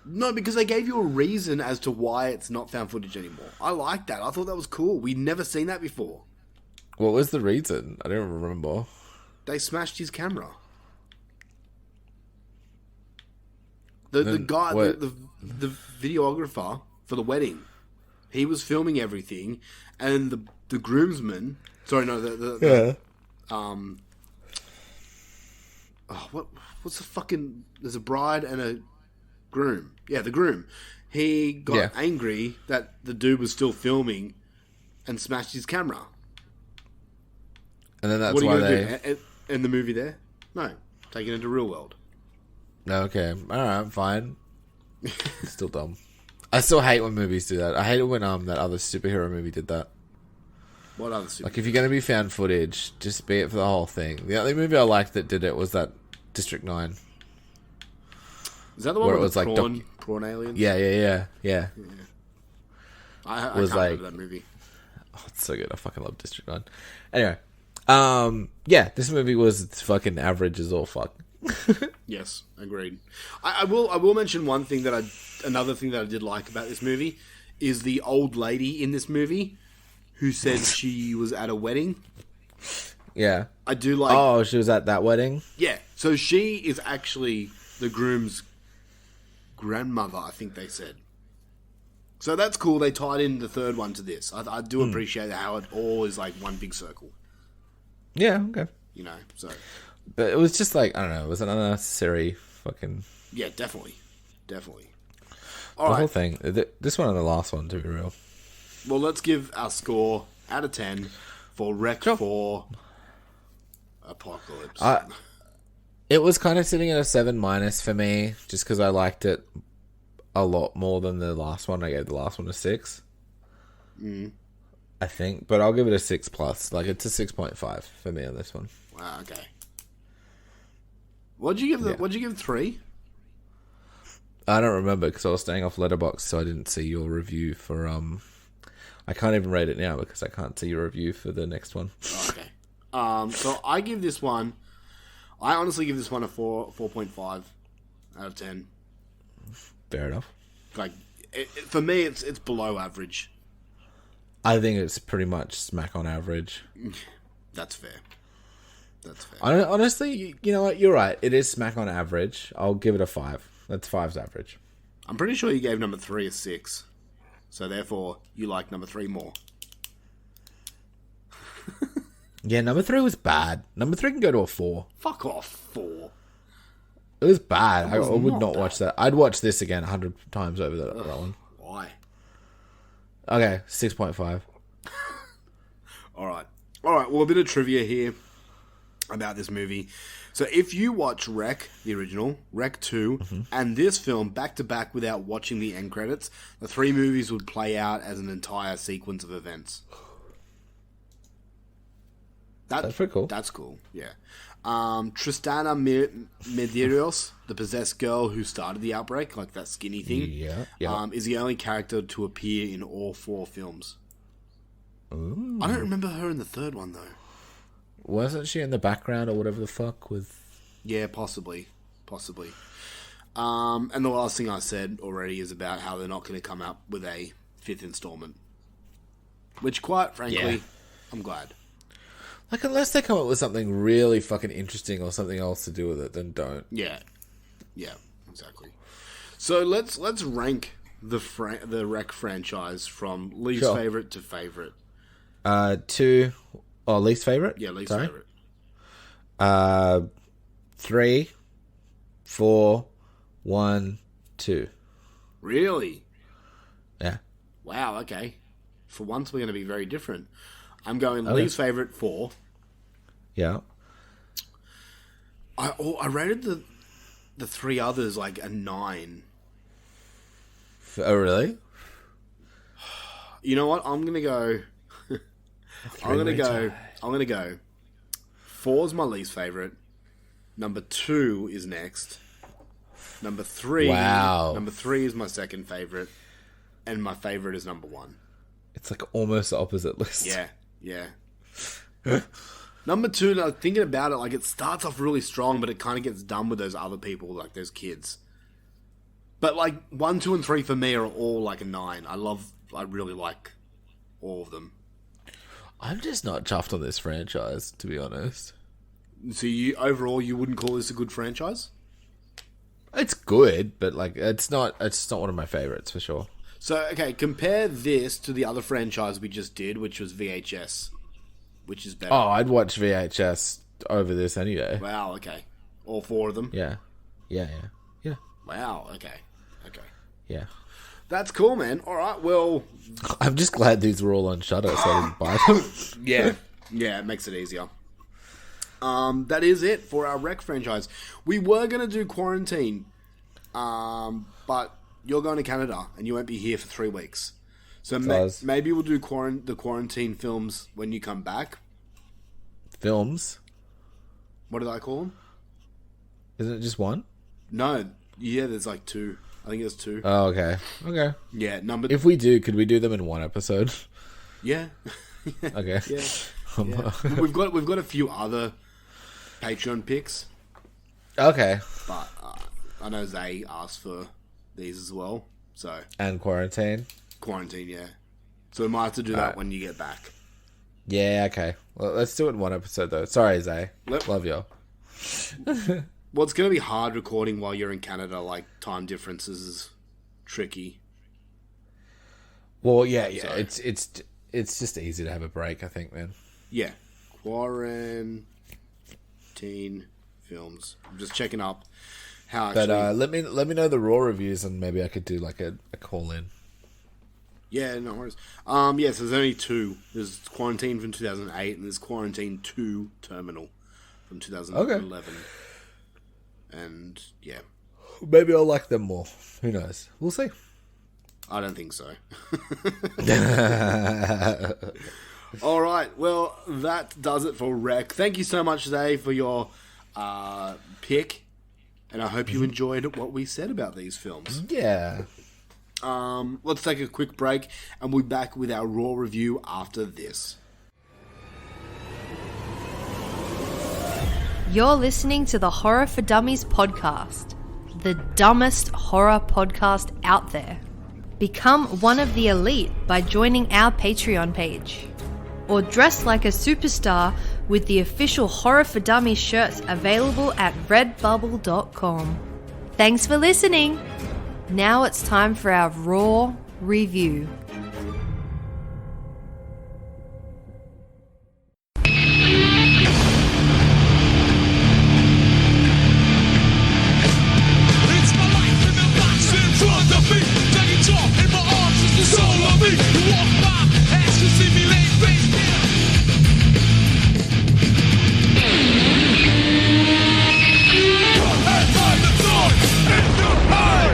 No, because they gave you a reason as to why it's not found footage anymore. I like that. I thought that was cool. We'd never seen that before. What was the reason? I don't remember. They smashed his camera. The Then guy, what? the videographer for the wedding, he was filming everything, and the groomsman. Sorry, no, what's the fucking? There's a bride and a groom. Yeah, the groom. He got angry that the dude was still filming, and smashed his camera. And then that's What are why you gonna they... do? End the movie there? No, take it into real world. No, okay. Alright, fine. Still dumb. I still hate when movies do that. I hate it when that other superhero movie did that. What other super? Like, if you're going to be found footage, just be it for the whole thing. The only movie I liked that did it was that District 9. Is that the one Where with it was the like prawn aliens? Yeah. I was can't like- remember that movie. Oh, it's so good. I fucking love District 9. Anyway, this movie was fucking average as all fuck. Yes, agreed. I will mention another thing that I did like about this movie is the old lady in this movie who said she was at a wedding. Yeah. I do like. Oh, she was at that wedding? Yeah, so she is actually the groom's grandmother, I think they said. So that's cool. They tied in the third one to this. I do appreciate how it all is like one big circle. Yeah, okay. You know, so But it was just like, I don't know, it was an unnecessary fucking... yeah, definitely. The All right. whole thing. This one and the last one, to be real. Well, let's give our score out of 10 for Rec 4 Apocalypse. It was kind of sitting at a 7- for me, just because I liked it a lot more than the last one. I gave the last one a 6. I think. But I'll give it a 6+. Like, it's a 6.5 for me on this one. Wow, okay. What'd you give 3? I don't remember, because I was staying off Letterboxd, so I didn't see your review for... I can't even rate it now, because I can't see your review for the next one. Okay. So I give this one... I honestly give this one a 4.5 out of 10. Fair enough. Like, for me, it's below average. I think it's pretty much smack on average. That's fair. That's fair. Honestly, you know what? You're right. It is smack on average. I'll give it a 5. That's 5's average. I'm pretty sure you gave number 3 a 6. So therefore, you like number 3 more. Yeah, number 3 was bad. Number 3 can go to a 4. Fuck off, 4. It was bad. I was would not not watch that. I'd watch this again 100 times over that one. Why? Okay, 6.5. Alright. Alright, well, a bit of trivia here about this movie. So if you watch Rec, the original, Rec 2, and this film back to back without watching the end credits, the 3 movies would play out as an entire sequence of events. That's pretty cool. That's cool, yeah. Tristana Medeiros, the possessed girl who started the outbreak, like that skinny thing, Yeah. is the only character to appear in all 4 films. Ooh. I don't remember her in the third one, though. Wasn't she in the background or whatever the fuck with... Yeah, possibly. And the last thing I said already is about how they're not going to come up with a 5th installment. Which, quite frankly, I'm glad. Like, unless they come up with something really fucking interesting or something else to do with it, then don't. Yeah, exactly. So let's rank the Rec franchise from least favorite to favorite. 2... Oh, least favorite? Yeah, least Sorry? favorite. 3, 4, 1, 2. Really? Yeah. Wow, okay. For once, we're going to be very different. I'm going least favorite 4. Yeah. I rated the 3 others like a 9. Oh, really? You know what? I'm going to go... I'm going to go... 4's my least favorite. Number 2 is next. Number 3... Wow. Number 3 is my second favorite. And my favorite is number 1. It's like almost the opposite list. Yeah. Number 2, now thinking about it, like it starts off really strong, but it kind of gets done with those other people, like those kids. But like 1, 2, and 3 for me are all like a 9. I really like all of them. I'm just not chuffed on this franchise, to be honest. So overall, you wouldn't call this a good franchise? It's good, but like it's not one of my favorites for sure. So, okay, compare this to the other franchise we just did, which was VHS. Which is better. Oh, I'd watch VHS over this any day. Wow, okay. All 4 of them? Yeah. Wow, okay. Yeah. That's cool, man. Alright, well... I'm just glad these were all on Shudder, so I didn't buy them. Yeah, it makes it easier. That is it for our Rec franchise. We were going to do Quarantine, but you're going to Canada, and you won't be here for 3 weeks. So maybe we'll do the Quarantine films when you come back. Films? What did I call them? Isn't it just one? No, Yeah, there's like 2. I think there's 2. Oh, okay. Okay. Yeah, number. If we do, could we do them in one episode? Yeah. Okay. Yeah. Yeah. We've got a few other Patreon picks, Okay. but I know Zay asked for these as well. So And quarantine. quarantine, yeah. So we might have to do that Alright. when you get back. Yeah, okay. Well, let's do it in one episode, though. Sorry, Zay. Love you. Well, it's going to be hard recording while you're in Canada. Like, time differences is tricky. Well, yeah. Sorry. It's just easy to have a break, I think, man. Yeah. Quarantine films. I'm just checking up how actually... But let me know the Raw reviews, and maybe I could do like a call in. Yeah, no worries. Yeah, so there's only 2. There's Quarantine from 2008, and there's Quarantine 2 Terminal from 2011. And, yeah. Maybe I'll like them more. Who knows? We'll see. I don't think so. All right, well, that does it for Rec. Thank you so much, Zay, for your pick, and I hope you enjoyed what we said about these films. Yeah. Let's take a quick break, and we'll be back with our Raw review after this. You're listening to the Horror for Dummies podcast, the dumbest horror podcast out there. Become one of the elite by joining our Patreon page. Or dress like a superstar with the official Horror for Dummies shirts available at redbubble.com. Thanks for listening. Now it's time for our Raw review. It's my life in the box in front of me. Taking talk in my arms is the soul of me. You walk by, ask to see me lay face down. Your hands on the sword in your hand.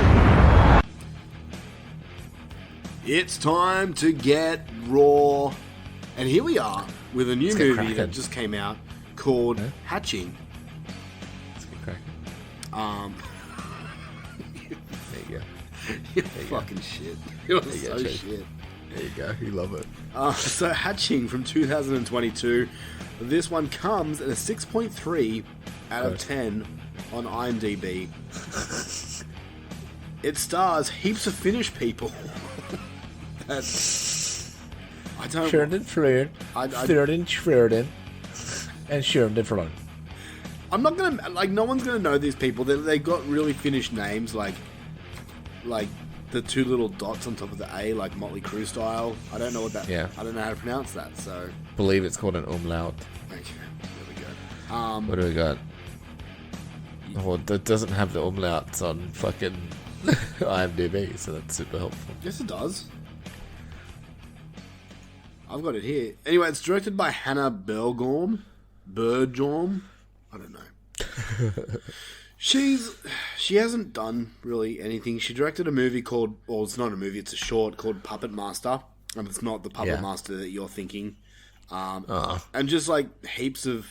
It's time to get Raw. And here we are with a new get movie cracking. that just came out called Hatching. Let's get cracking. There you go. You're fucking shit. You're you so go, Chase. shit. There you go. You love it. So Hatching from 2022. This one comes at a 6.3 out of 10 on IMDb. It stars heaps of Finnish people. That's... I don't... Sheridan Flynn. Sheridan Sheridan. And Sheridan Flynn. I'm not gonna... Like, no one's gonna know these people. They got really Finnish names, like the 2 little dots on top of the A, like Motley Crue style. I don't know what that... Yeah. I don't know how to pronounce that, so... Believe it's called an umlaut. Okay, there we go. What do we got? Well, that doesn't have the umlauts on fucking IMDb, so that's super helpful. Yes, it does. I've got it here. Anyway, it's directed by Hannah Bergorm. I don't know. She hasn't done really anything. She directed a movie called... Well, it's not a movie, it's a short called Puppet Master. And it's not the Puppet Master that you're thinking. And just, like, heaps of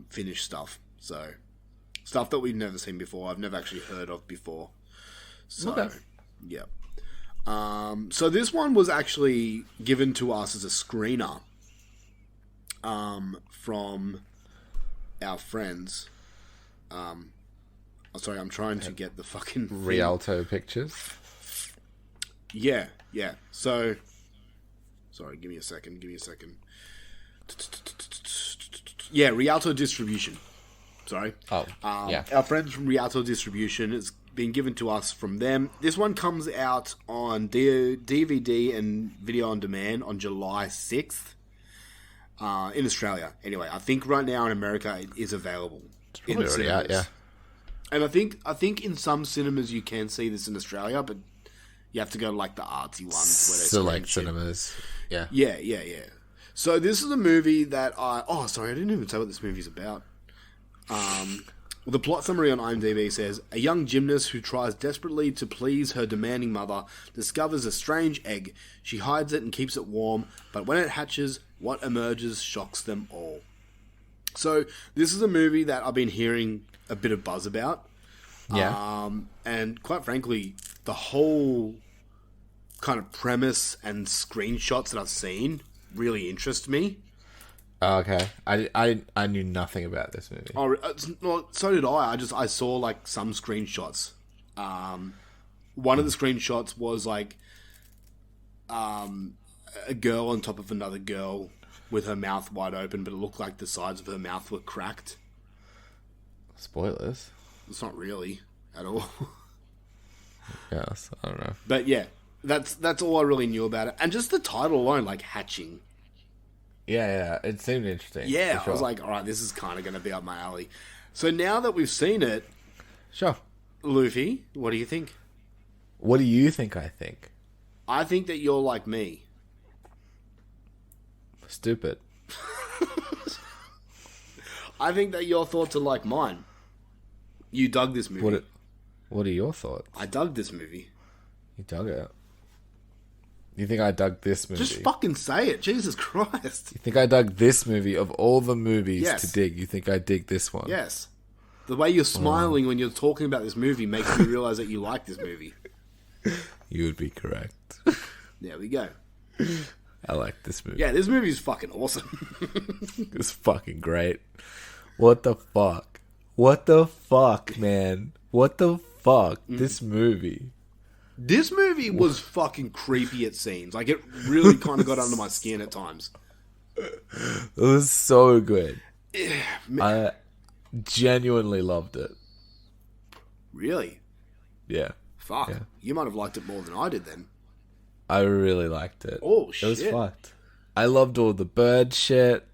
Finnish stuff. So, stuff that we've never seen before. I've never actually heard of before. So, yeah. So this one was actually given to us as a screener from our friends. Sorry, I'm trying to get the fucking thing. Rialto Pictures. Yeah. So, sorry, give me a second. Yeah, Rialto Distribution. Sorry. Yeah. Our friends from Rialto Distribution. It's been given to us from them. This one comes out on DVD and video on demand on July 6th in Australia. Anyway, I think right now in America it is available. It's probably already out, yeah. And I think in some cinemas you can see this in Australia, but you have to go to like the artsy ones where they Select screen shit. cinemas. Yeah. Yeah. So this is a movie that I didn't even say what this movie's about. The plot summary on IMDb says, a young gymnast who tries desperately to please her demanding mother discovers a strange egg. She hides it and keeps it warm, but when it hatches, what emerges shocks them all. So this is a movie that I've been hearing a bit of buzz about. Yeah. And quite frankly, the whole kind of premise and screenshots that I've seen really interest me. Oh, okay. I knew nothing about this movie. Oh, well, so did I. I saw like some screenshots. One of the screenshots was like a girl on top of another girl with her mouth wide open, but it looked like the sides of her mouth were cracked. Spoilers. It's not really at all. Yes, I don't know. But yeah, that's all I really knew about it. And just the title alone, like Hatching. Yeah, it seemed interesting. Yeah, for sure. I was like, all right, this is kind of going to be up my alley. So now that we've seen it, Sure. Luffy, what do you think? What do you think I think? I think that you're like me. Stupid. I think that your thoughts are like mine. You dug this movie. What are your thoughts? I dug this movie. You dug it. You think I dug this movie? Just fucking say it. Jesus Christ. You think I dug this movie of all the movies Yes. to dig? You think I dig this one? Yes. The way you're smiling when you're talking about this movie makes me realize that you like this movie. You would be correct. There we go. I like this movie. Yeah, this movie is fucking awesome. It's fucking great. What the fuck? What the fuck, man? What the fuck? This movie. This movie was fucking creepy at scenes. Like, it really kind of got under my skin at times. It was so good. I genuinely loved it. Really? Yeah. Fuck. Yeah. You might have liked it more than I did then. I really liked it. Oh, It was shit. fucked. I loved all the bird shit.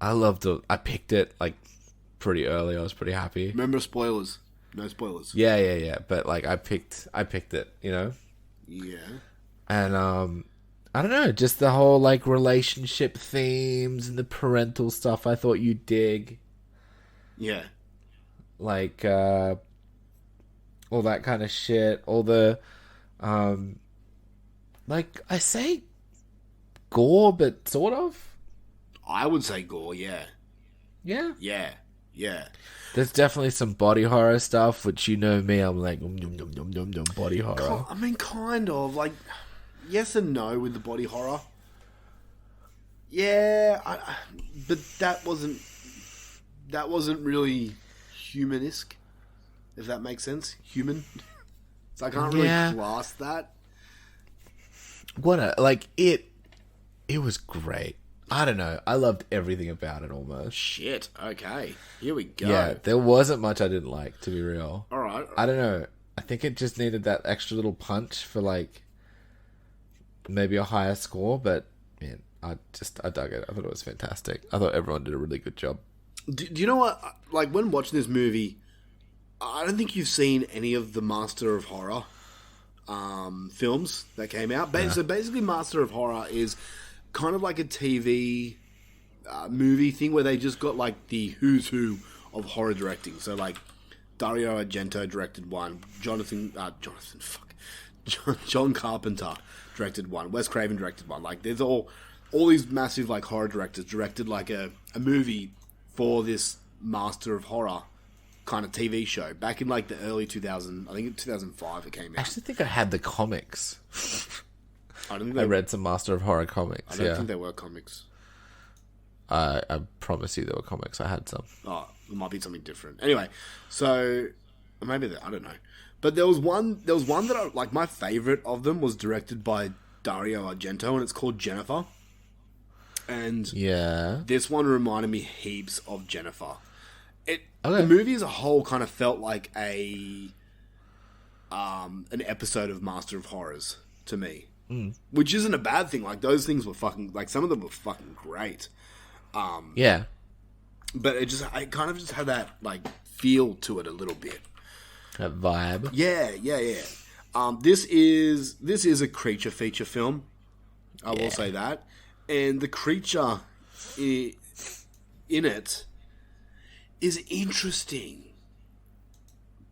I picked it, like, pretty early. I was pretty happy. Remember spoilers. No spoilers. Yeah. But, like, I picked it, you know? Yeah. And, I don't know, just the whole, like, relationship themes and the parental stuff I thought you'd dig. Yeah. Like, all that kind of shit. All the, like, I say gore, but sort of. I would say gore, yeah. Yeah. Yeah. There's definitely some body horror stuff, which you know me, I'm like, body horror. I mean, kind of. Like, yes and no with the body horror. Yeah, but that wasn't really humanesque, if that makes sense. Human. So I can't really Yeah. class that. It was great. I don't know. I loved everything about it almost. Shit. Okay. Here we go. Yeah, there wasn't much I didn't like, to be real. All right. I don't know. I think it just needed that extra little punch for, like, maybe a higher score, but, man, I dug it. I thought it was fantastic. I thought everyone did a really good job. Do you know what? Like, when watching this movie, I don't think you've seen any of the Master of Horror films that came out. So basically, Master of Horror is kind of like a TV movie thing where they just got, like, the who's who of horror directing. So, like, Dario Argento directed one, John Carpenter directed one, Wes Craven directed one. Like, there's all these massive, like, horror directors directed, like, a movie for this Master of Horror kind of TV show back in, like, the early 2000s. I think in 2005 it came I out. actually think I had the comics. I don't think I read some Master of Horror comics. I don't think they were comics. I promise you there were comics. I had some. Oh, it might be something different. Anyway, so maybe I don't know. But there was one that I like. My favorite of them was directed by Dario Argento, and it's called Jennifer. And Yeah. this one reminded me heaps of Jennifer. Okay. The movie as a whole kind of felt like an episode of Master of Horrors to me, which isn't a bad thing. Like, those things were fucking, like, some of them were fucking great. Yeah. But it kind of just had that, like, feel to it a little bit. That vibe. Yeah. This is a creature feature film. I will say that. And the creature in it is interesting.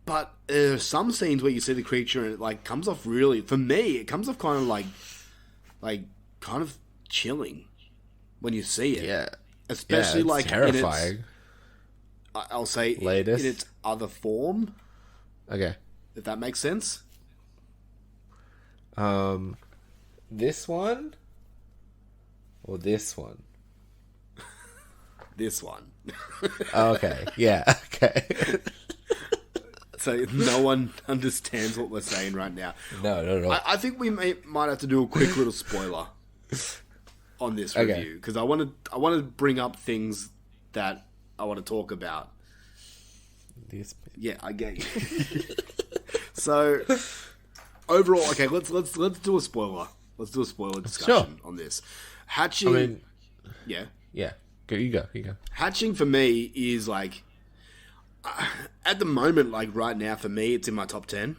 But there are some scenes where you see the creature and it, like, comes off really, for me, it comes off kind of like kind of chilling when you see it. Yeah. Especially, it's like, terrifying. I'll say Latest. in its other form. Okay. If that makes sense. This one? Or this one? This one. Okay. Yeah. Okay. So no one understands what we're saying right now. No. I think we might have to do a quick little spoiler on this Okay. review because I want to bring up things that I want to talk about. This. Yeah, I get you. So overall, okay, let's do a spoiler. Let's do a spoiler discussion on this. Hatching. I mean, yeah. yeah. You go. Hatching for me is like, at the moment, like right now for me, it's in my top 10.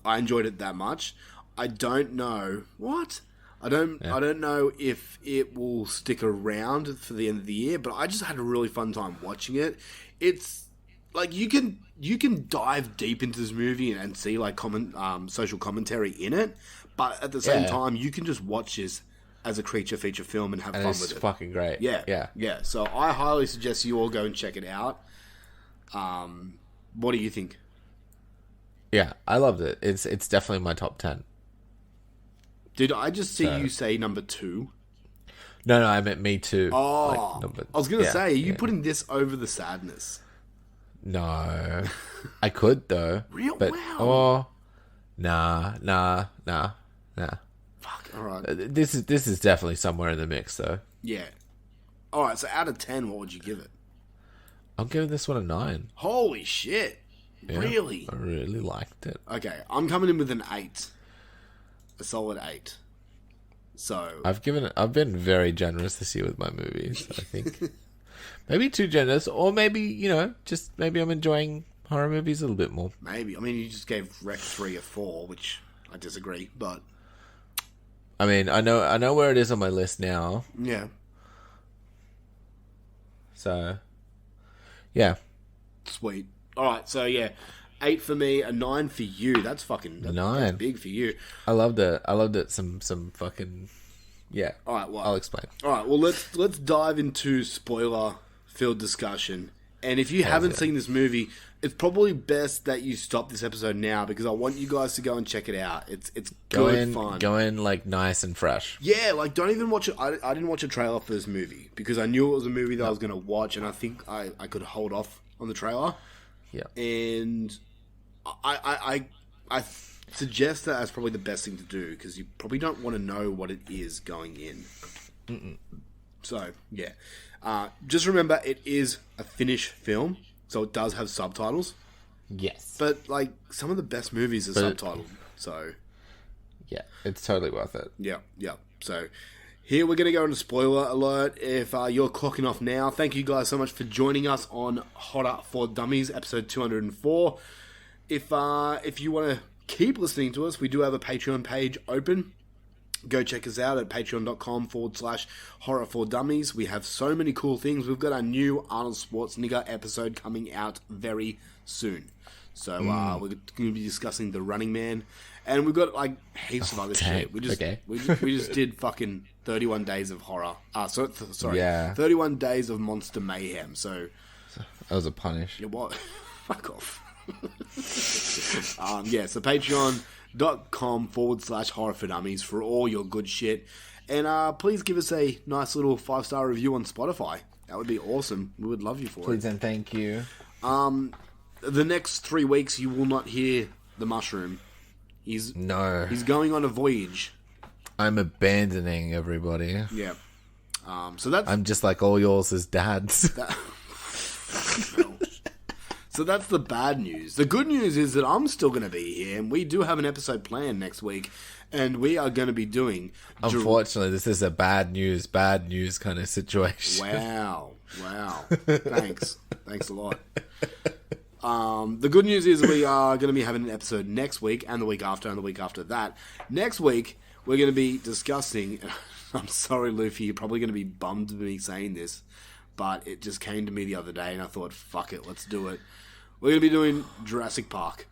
I enjoyed it that much. I don't know what. I don't know if it will stick around for the end of the year, but I just had a really fun time watching it. It's like you can dive deep into this movie and see like social commentary in it, but at the same time, you can just watch this as a creature feature film and have fun with it. It's fucking great. Yeah. So I highly suggest you all go and check it out. What do you think? Yeah, I loved it. It's definitely my top 10. Did I just see you say number 2? No, I meant me too. Oh, I was gonna say, are you yeah. putting this over The Sadness? No, I could though. Real? But Wow. nah. Fuck. All right. This is definitely somewhere in the mix though. Yeah. All right. So out of 10, what would you give it? I'm giving this one a 9. Holy shit! Yeah, Really? I really liked it. Okay, I'm coming in with an 8. A solid 8. So I've been very generous this year with my movies. I think maybe too generous, or maybe maybe I'm enjoying horror movies a little bit more. maybe. I mean, you just gave Rec 3 a 4, which I disagree. But I mean, I know where it is on my list now. yeah. So yeah, Sweet. All right, so yeah, 8 for me, a 9 for you. That's fucking A 9. That's big for you. I loved it. Some fucking yeah. All right, well, I'll explain. All right, well let's dive into spoiler-filled discussion. And if you haven't seen this movie, it's probably best that you stop this episode now because I want you guys to go and check it out. It's good fun. Go in like nice and fresh. Yeah, like don't even watch it. I didn't watch a trailer for this movie because I knew it was a movie that I was going to watch, and I think I could hold off on the trailer. Yeah. And I suggest that that's probably the best thing to do because you probably don't want to know what it is going in. So yeah, just remember it is a Finnish film, so it does have subtitles. Yes. But like some of the best movies are subtitled, so Yeah, it's totally worth it. yeah. So here we're going to go into spoiler alert. If you're clocking off now, thank you guys so much for joining us on Horror for Dummies, episode 204. If you want to keep listening to us, we do have a Patreon page open. Go check us out at patreon.com/horror for dummies. We have so many cool things. We've got our new Arnold Schwarzenegger episode coming out very soon. So we're going to be discussing The Running Man. And we've got like heaps of other dang. shit. We just Okay. we just did fucking 31 days of horror. Sorry. Yeah. 31 days of monster mayhem. So That was a punish. yeah, what? Fuck off. Yeah, so patreon.com/horror for dummies for all your good shit. And please give us a nice little 5-star review on Spotify. That would be awesome. We would love you for Please it. and thank you. The next 3 weeks you will not hear the mushroom. He's No, going on a voyage. I'm abandoning everybody. Yeah. So that's I'm just like all yours as dads. So that's the bad news. The good news is that I'm still going to be here, and we do have an episode planned next week, and we are going to be doing... Unfortunately, this is a bad news kind of situation. Wow. Thanks a lot. The good news is we are going to be having an episode next week, and the week after, and the week after that. Next week, we're going to be discussing... I'm sorry, Luffy, you're probably going to be bummed with me saying this, but it just came to me the other day, and I thought, fuck it, let's do it. We're going to be doing Jurassic Park.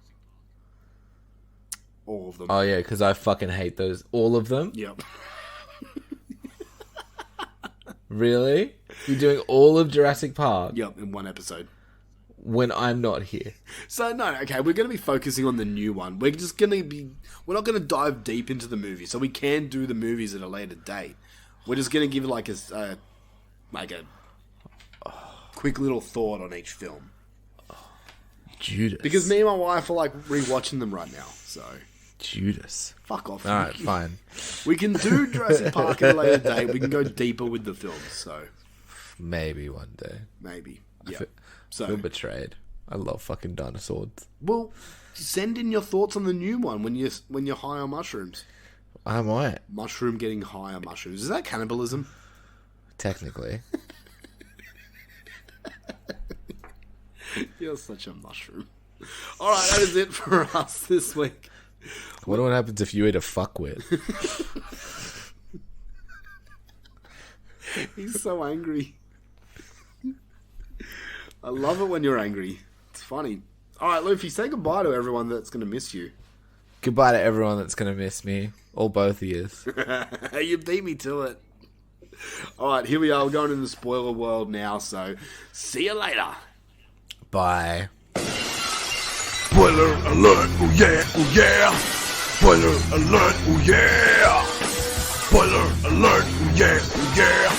All of them. Oh yeah, because I fucking hate those. All of them? Yep. Really? You're doing all of Jurassic Park? Yep, in one episode. when I'm not here. So no, okay, we're going to be focusing on the new one. We're just going to be, we're not going to dive deep into the movie, so we can do the movies at a later date. We're just going to give like a quick little thought on each film. Judas. Because me and my wife are like rewatching them right now, so Judas. fuck off. All right, fine. We can do Jurassic Park at a later date. We can go deeper with the films, so Maybe one day. maybe. Yeah. I feel betrayed. I love fucking dinosaurs. Well, send in your thoughts on the new one when you're high on mushrooms. I might, Mushroom getting high on mushrooms. Is that cannibalism? technically. You're such a mushroom. Alright, that is it for us this week. What happens if you eat a fuckwit? He's so angry. I love it when you're angry. It's funny. Alright, Luffy, say goodbye to everyone that's going to miss you. Goodbye to everyone that's going to miss me. Or both of yous. You beat me to it. Alright, here we are. We're going in the spoiler world now, so see you later. Bye. Spoiler alert, oh yeah, oh yeah. Spoiler alert, oh yeah. Spoiler alert, oh yeah, oh yeah.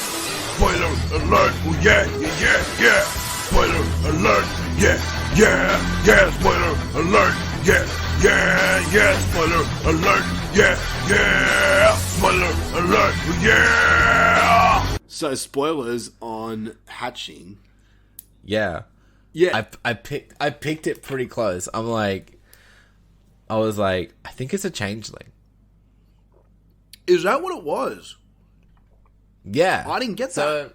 Spoiler alert, oh yeah, yeah, yeah, yeah. Spoiler alert, yeah, yeah, yeah. Spoiler alert, yeah, yeah, yeah. Spoiler alert, yeah, yeah. Spoiler alert, oh yeah. So, spoilers on hatching. Yeah. Yeah. I picked it pretty close. I was like, I think it's a changeling. Is that what it was? Yeah. I didn't get that.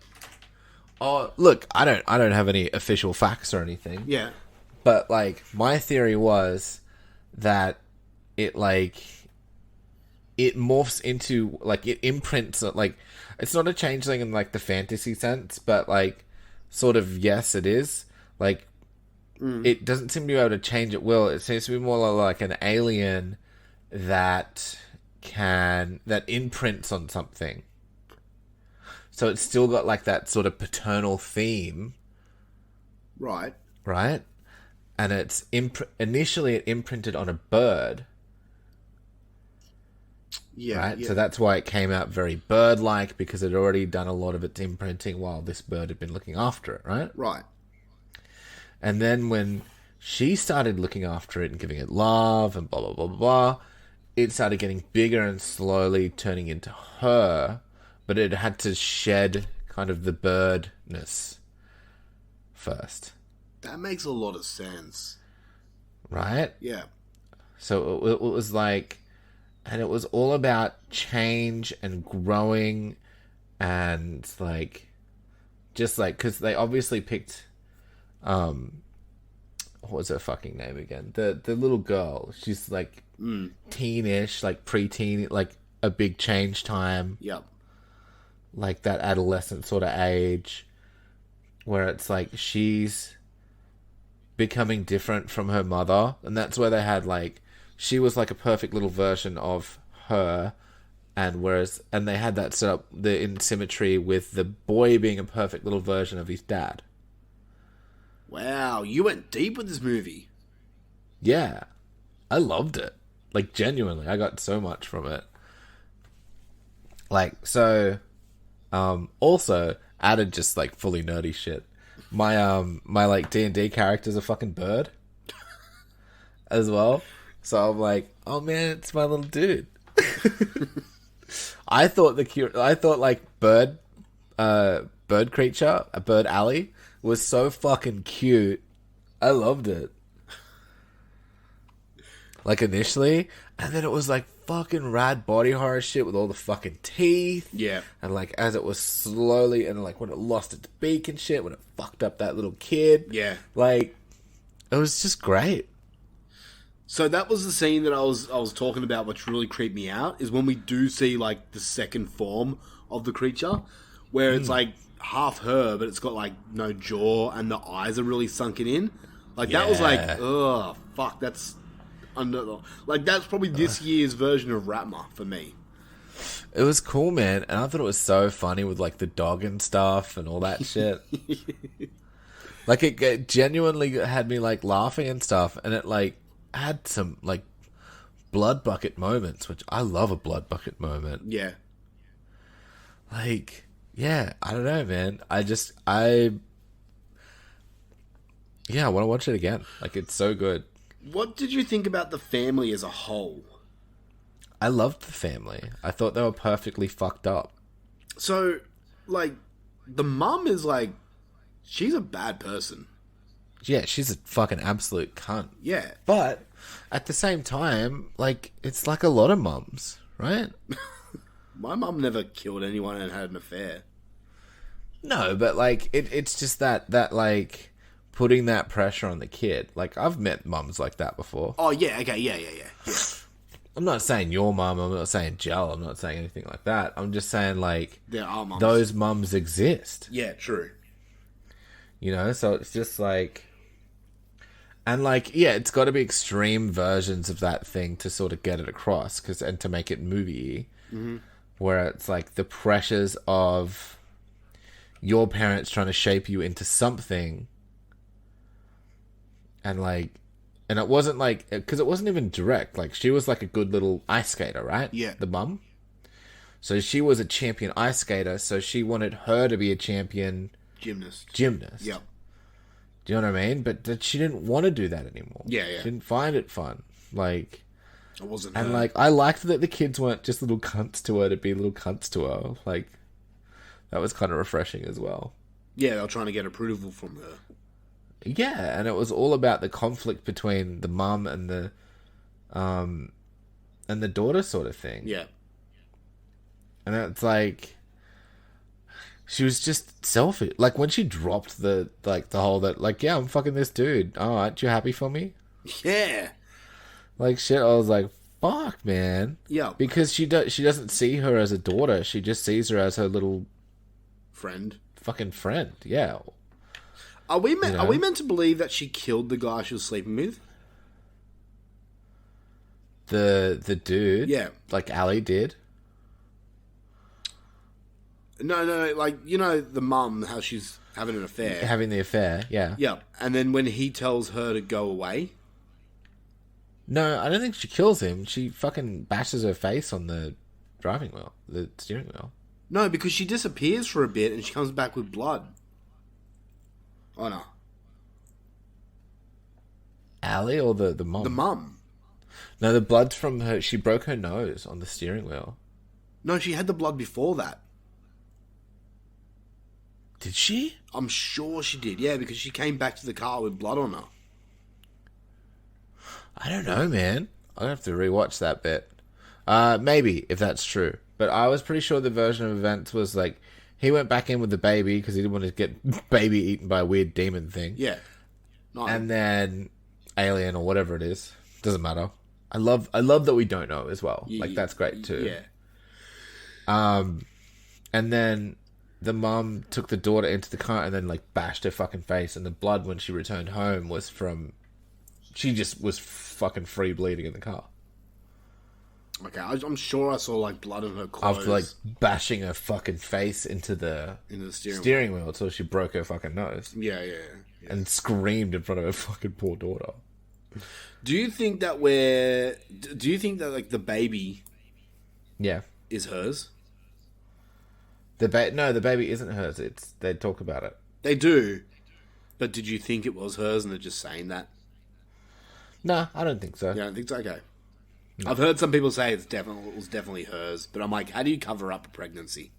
Oh, look, I don't have any official facts or anything. Yeah. But like my theory was that it morphs into like it imprints like it's not a changeling in like the fantasy sense, but like sort of yes it is. Like it doesn't seem to be able to change at will. It seems to be more like an alien that imprints on something. So it's still got like that sort of paternal theme. Right. Right? And it's initially it imprinted on a bird. Yeah. Right? Yeah. So that's why it came out very bird-like, because it had already done a lot of its imprinting while this bird had been looking after it, right? Right. And then when she started looking after it and giving it love and blah, blah, blah, blah, blah, it started getting bigger and slowly turning into her, but it had to shed kind of the birdness first. That makes a lot of sense. Right? Yeah. So it was like, and it was all about change and growing and like, just like, because they obviously picked, what was her fucking name again? The little girl. She's like teenish, like preteen, like a big change time. Yep. Like that adolescent sort of age where it's like she's becoming different from her mother, and that's where they had like she was like a perfect little version of her, and they had that set up the in symmetry with the boy being a perfect little version of his dad. Wow, you went deep with this movie. Yeah, I loved it. Like genuinely, I got so much from it. Like so, also added just like fully nerdy shit. My my like D&D character's a fucking bird as well. So I'm like, oh man, it's my little dude. I thought like bird creature, a bird alley, was so fucking cute. I loved it. Like initially, and then it was like fucking rad body horror shit with all the fucking teeth. Yeah. And like as it was slowly, and like when it lost its beak and shit, when it fucked up that little kid. Yeah. Like, it was just great. So that was the scene that I was talking about, which really creeped me out, is when we do see like the second form of the creature, where it's like half her, but it's got like no jaw and the eyes are really sunken in. Like that was like, ugh, fuck, that's that's probably this year's version of Ratma for me. It was cool, man, and I thought it was so funny with like the dog and stuff and all that shit. Like it genuinely had me like laughing and stuff, and it like had some like blood bucket moments, which I love a blood bucket moment. Yeah. Like, yeah, I don't know, man. I want to watch it again. Like, it's so good. What did you think about the family as a whole? I loved the family. I thought they were perfectly fucked up. So, like, the mum is like, she's a bad person. Yeah, she's a fucking absolute cunt. Yeah. But at the same time, like, it's like a lot of mums, right? My mum never killed anyone and had an affair. No, but like it's just that like putting that pressure on the kid. Like I've met mums like that before. Oh yeah, okay, yeah. I'm not saying your mum, I'm not saying Jell, I'm not saying anything like that. I'm just saying like There are mums. those mums exist. Yeah, true. You know, so it's just like, and like, yeah, it's got to be extreme versions of that thing to sort of get it across, and to make it movie, where it's like the pressures of your parents trying to shape you into something, and it wasn't like, because it wasn't even direct. Like she was like a good little ice skater, right? Yeah. The mum. So she was a champion ice skater. So she wanted her to be a champion Gymnast. Yep. Do you know what I mean? But she didn't want to do that anymore. Yeah. She didn't find it fun. Like, It wasn't and her. like, I liked that the kids weren't just little cunts to her to be little cunts to her. Like, that was kind of refreshing as well. Yeah, they were trying to get approval from her. Yeah, and it was all about the conflict between the mum and the daughter sort of thing. Yeah. And it's like, she was just selfish. Like when she dropped the whole that like, yeah, I'm fucking this dude. Oh, aren't you happy for me? Yeah. Like shit. I was like, fuck, man. Yeah. Because she doesn't see her as a daughter. She just sees her as her little Friend. fucking friend. Yeah. Are we meant? You know? Are we meant to believe that she killed the guy she was sleeping with? The dude. Yeah. Like Ali did. No. Like the mum, how she's having an affair. Having the affair. Yeah. Yeah, and then when he tells her to go away. No, I don't think she kills him. She fucking bashes her face on the driving wheel, the steering wheel. No, because she disappears for a bit and she comes back with blood. Oh no, Ali or the mum? the mum. No, the blood's from her. She broke her nose on the steering wheel. No, she had the blood before that. Did she? I'm sure she did. Yeah, because she came back to the car with blood on her. I don't know, man. I'll have to rewatch that bit. Maybe, if that's true. But I was pretty sure the version of events was like, he went back in with the baby because he didn't want to get baby eaten by a weird demon thing. Yeah. No. And then alien or whatever it is. Doesn't matter. I love that we don't know as well. Like, that's great too. Yeah. And then the mum took the daughter into the car and then like bashed her fucking face, and the blood when she returned home was from, she just was fucking free bleeding in the car. Okay, I'm sure I saw like blood on her clothes. After like bashing her fucking face into the steering wheel until she broke her fucking nose. Yeah. And screamed in front of her fucking poor daughter. Do you think that like the baby Yeah. is hers? No, the baby isn't hers. They talk about it. They do. But did you think it was hers and they're just saying that? No, I don't think so. Yeah, I don't think so. Okay. No. I've heard some people say it was definitely hers, but I'm like, how do you cover up a pregnancy?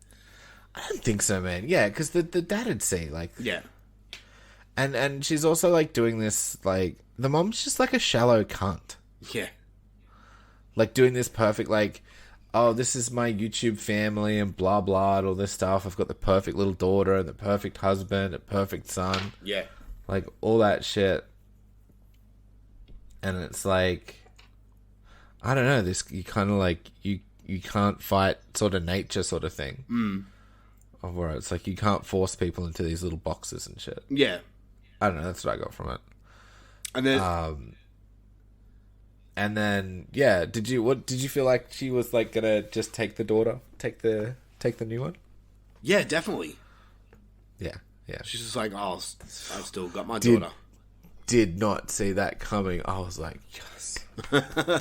I don't think so, man. Yeah, because the dad would see, like... Yeah. And she's also, like, doing this, like... The mom's just, like, a shallow cunt. Yeah. Like, doing this perfect, like... Oh, this is my YouTube family and blah, blah, and all this stuff. I've got the perfect little daughter and the perfect husband, a perfect son. Yeah. Like, all that shit. And it's like... I don't know, this, you kind of like, you can't fight sort of nature sort of thing. Mm. Of where it's like, you can't force people into these little boxes and shit. Yeah. I don't know, that's what I got from it. And then... yeah, did you feel like she was like gonna just take the daughter, take the new one? Yeah, definitely. Yeah, Yeah. She's just like, oh, I've still got my Did- daughter. Did not see that coming. I was like, yes. I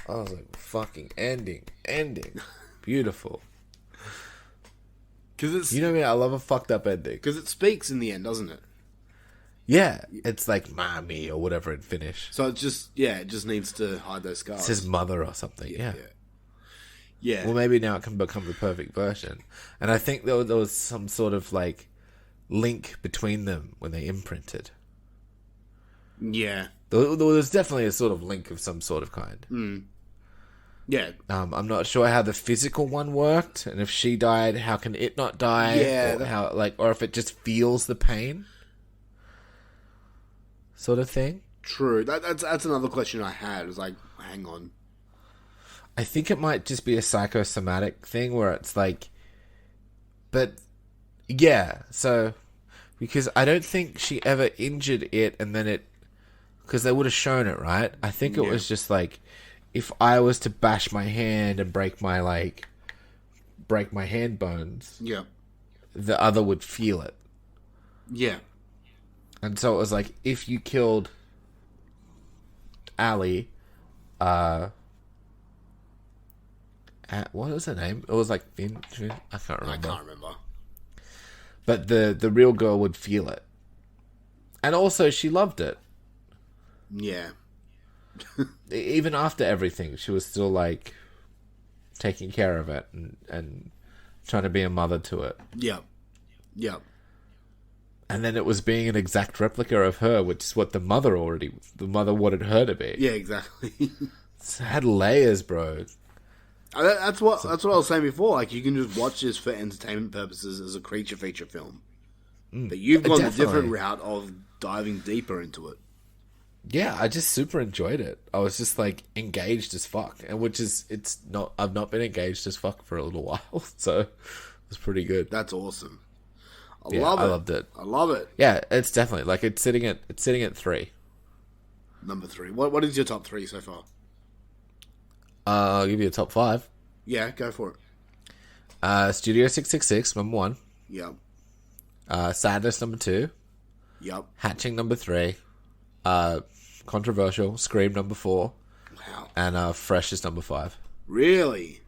was like, fucking ending. Beautiful. Because You know me, I love a fucked up ending. it speaks in the end, doesn't it? Yeah, it's like mommy or whatever in Finnish. So it just needs to hide those scars. It's his mother or something. Yeah. Yeah. Well, maybe now it can become the perfect version. And I think there was some sort of like link between them when they imprinted. Yeah. There was definitely a sort of link of some sort of kind. Yeah. I'm not sure how the physical one worked, and if she died, how can it not die? Yeah, or if it just feels the pain, sort of thing. True. That's another question I had. It was like, hang on. I think it might just be a psychosomatic thing where it's like, but yeah. So because I don't think she ever injured it, and then it, because they would have shown it, right? I think it was just like, if I was to bash my hand and break my hand bones, Yeah. the other would feel it. Yeah. And so it was like, if you killed Ali, what was her name? It was like Finn. I can't remember. I can't remember. But the real girl would feel it, and also she loved it. Yeah. Even after everything, she was still like taking care of it and trying to be a mother to it. Yeah. Yeah. And then it was being an exact replica of her, which is what the mother wanted her to be. Yeah, exactly. It had layers, bro. That's what I was saying before. Like, you can just watch this for entertainment purposes as a creature feature film. But you've gone Definitely. the different route of diving deeper into it. Yeah, I just super enjoyed it. I was just like engaged as fuck, and I've not been engaged as fuck for a little while, so it was pretty good. That's awesome. I Yeah, love it. I loved it. I love it. Yeah, it's definitely like it's sitting at 3. Number 3. What is your top 3 so far? I'll give you a top 5. Yeah, go for it. Studio 666, number 1. Yep. Sadness, number 2. Yep. Hatching, number 3. Controversial, Scream, number 4. Wow. And Fresh is number 5. Really?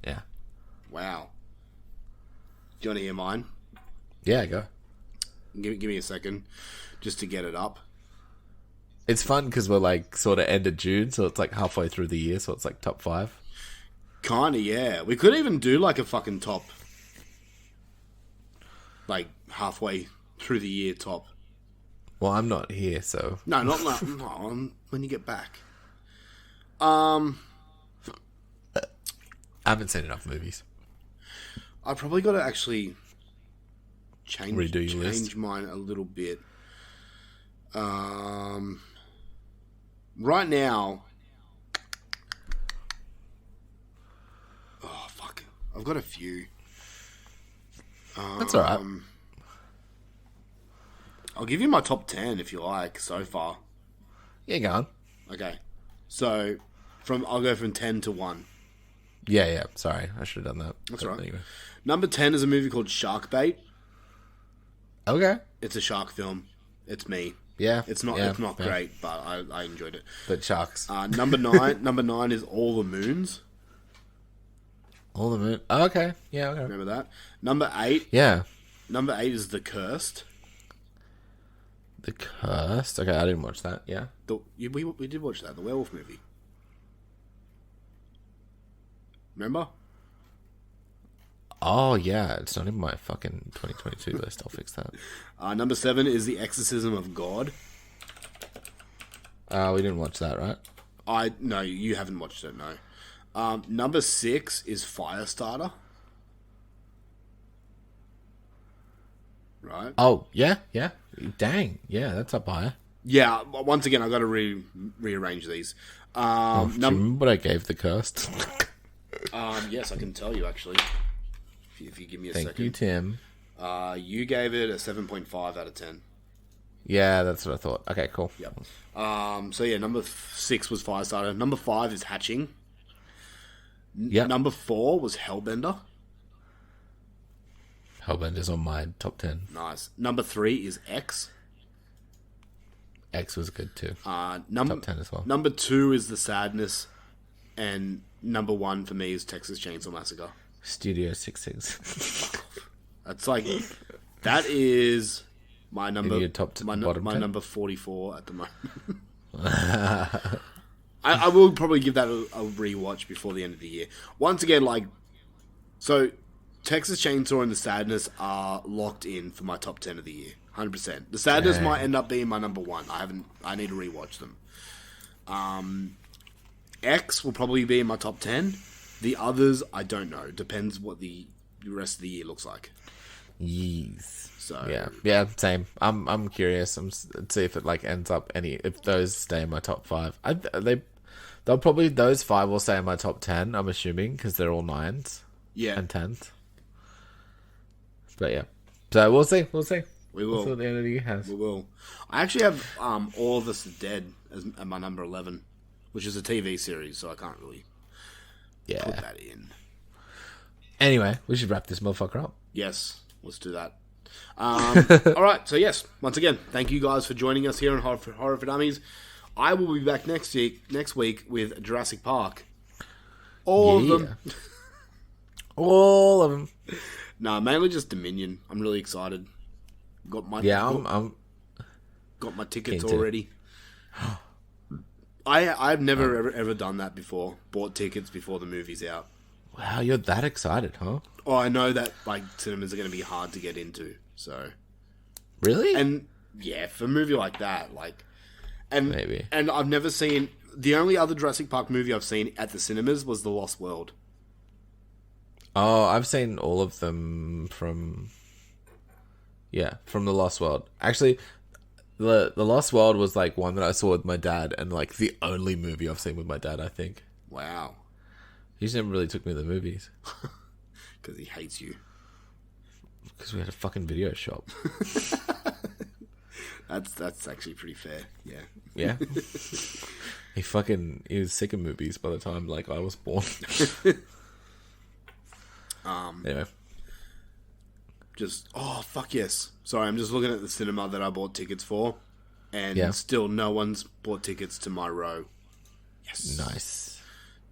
Yeah. Wow. Do you want to hear mine? Yeah, go. Give me a second just to get it up. It's fun because we're like sort of end of June, so it's like halfway through the year, so it's like top 5. Kinda, yeah. We could even do like a fucking top. Like halfway through the year top. Well, I'm not here, so No, not when you get back. I haven't seen enough movies. probably got to actually Redo your list. change mine a little bit. Right now, oh fuck, I've got a few. That's alright. I'll give you my top 10 if you like so far. Yeah, go on. Okay, so I'll go from 10 to 1. Yeah. Sorry, I should have done that. That's But all right. anyway. Number 10 is a movie called Shark Bait. Okay. It's a shark film. It's me. Yeah. It's not yeah, it's not yeah. great, but I enjoyed it. But sharks. Number 9 number 9 is All the Moons. All the moon. Oh, okay. Yeah. Okay. Remember that? Number 8 Yeah. is The Cursed. The Cursed. Okay, I didn't watch that. Yeah. We did watch that, the werewolf movie. Remember? Oh yeah, it's not in my fucking 2022 list. I'll fix that. Number 7 is The Exorcism of God. We didn't watch that, right? No, you haven't watched it, no. Number 6 is Firestarter. Right? Oh yeah. Dang. Yeah, that's up higher. Yeah, once again, I've got to rearrange these. Do you remember what I gave the Cursed? Yes, I can tell you, actually. If you give me a Thank second. you, Tim. You gave it a 7.5 out of 10. Yeah, that's what I thought. Okay, cool. Yep. So yeah, number 6 was Firestarter. Number 5 is Hatching. Yep. Number 4 was Hellbender. Hellbender's on my top 10. Nice. Number 3 is X. X was good too. Top 10 as well. Number 2 is The Sadness. And number 1 for me is Texas Chainsaw Massacre. Studio 66. That's like, that is my number, your top my bottom 10? number 44 at the moment. I will probably give that a rewatch before the end of the year. Once again, like, so Texas Chainsaw and The Sadness are locked in for my top 10 of the year. 100%. The Sadness might end up being my number 1. I need to rewatch them. X will probably be in my top 10. The others, I don't know. Depends what the rest of the year looks like. Yes. So Yeah, same. I'm curious. Let's see if it like ends up if those stay in my top 5. They'll probably, those 5 will stay in my top 10. I'm assuming because they're all 9s. Yeah. And 10s. But yeah, so we'll see. We will. See what the end of the year has. We will. I actually have All of Us Are Dead at my number 11, which is a TV series, so I can't really put that in. Anyway, we should wrap this motherfucker up. Yes, let's do that. All right, so yes, once again, thank you guys for joining us here on Horror for Dummies. I will be back next week with Jurassic Park. All of them. All of them. No, mainly just Dominion. I'm really excited. Got my I'm got my tickets keen to. already. I've never ever done that before. Bought tickets before the movie's out. Wow, you're that excited, huh? Oh, I know that like cinemas are going to be hard to get into. So Really? and yeah, for a movie like that, like and Maybe. and I've never seen the only other Jurassic Park movie I've seen at the cinemas was The Lost World. Oh, I've seen all of them from The Lost World. Actually, the Lost World was like one that I saw with my dad, and like the only movie I've seen with my dad, I think. Wow, He just never really took me to the movies because he hates you. because we had a fucking video shop. That's actually pretty fair. Yeah. Yeah. He was sick of movies by the time like I was born. Anyway. Just fuck yes. Sorry, I'm just looking at the cinema that I bought tickets for, and still no one's bought tickets to my row. Yes. Nice.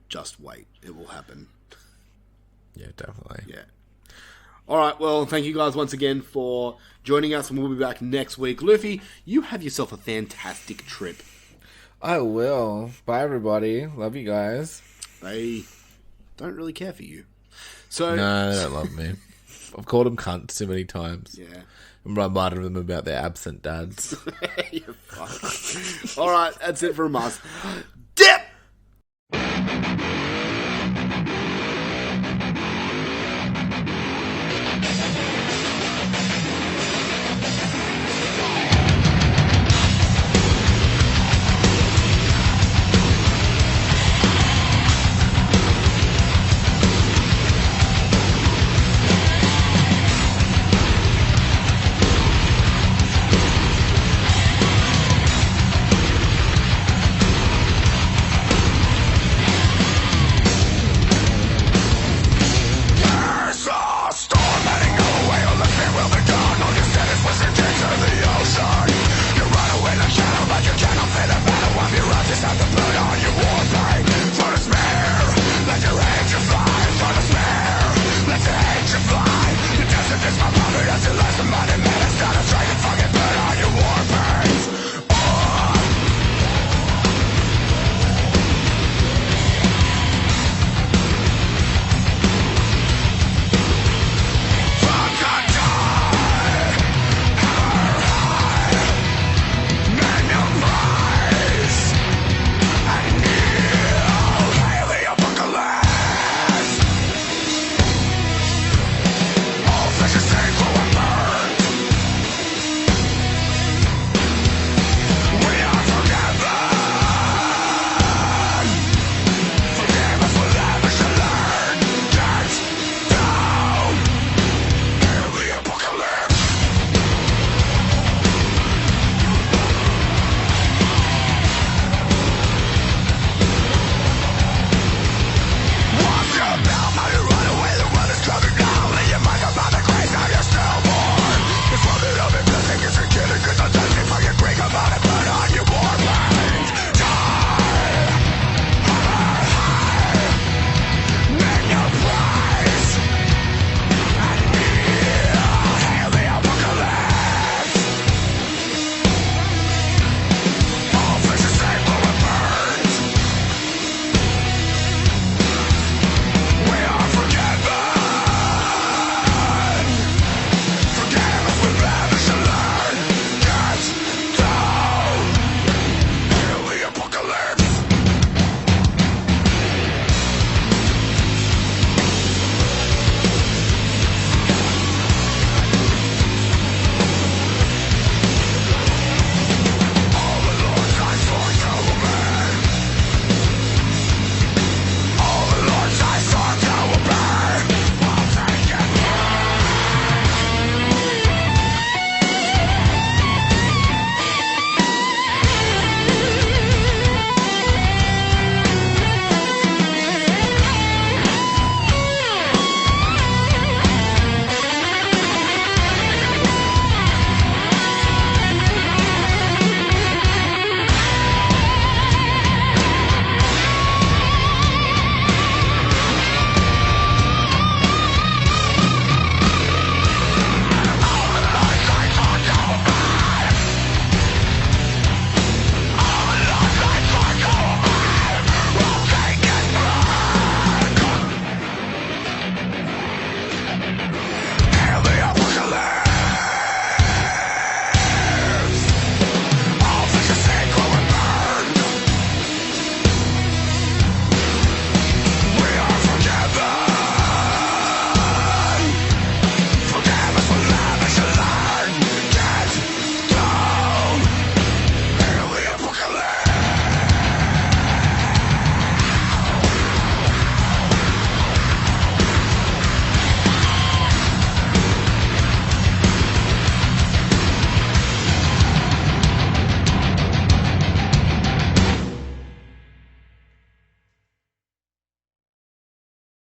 Just wait, it will happen. Yeah, definitely. Yeah. All right. Well, thank you guys once again for joining us, and we'll be back next week. Luffy, you have yourself a fantastic trip. I will. Bye, everybody. Love you guys. They don't really care for you. So No, they don't love me. I've called them cunts too many times. yeah. I'm reminding them about their absent dads. You fuck. All right. That's it from us. Damn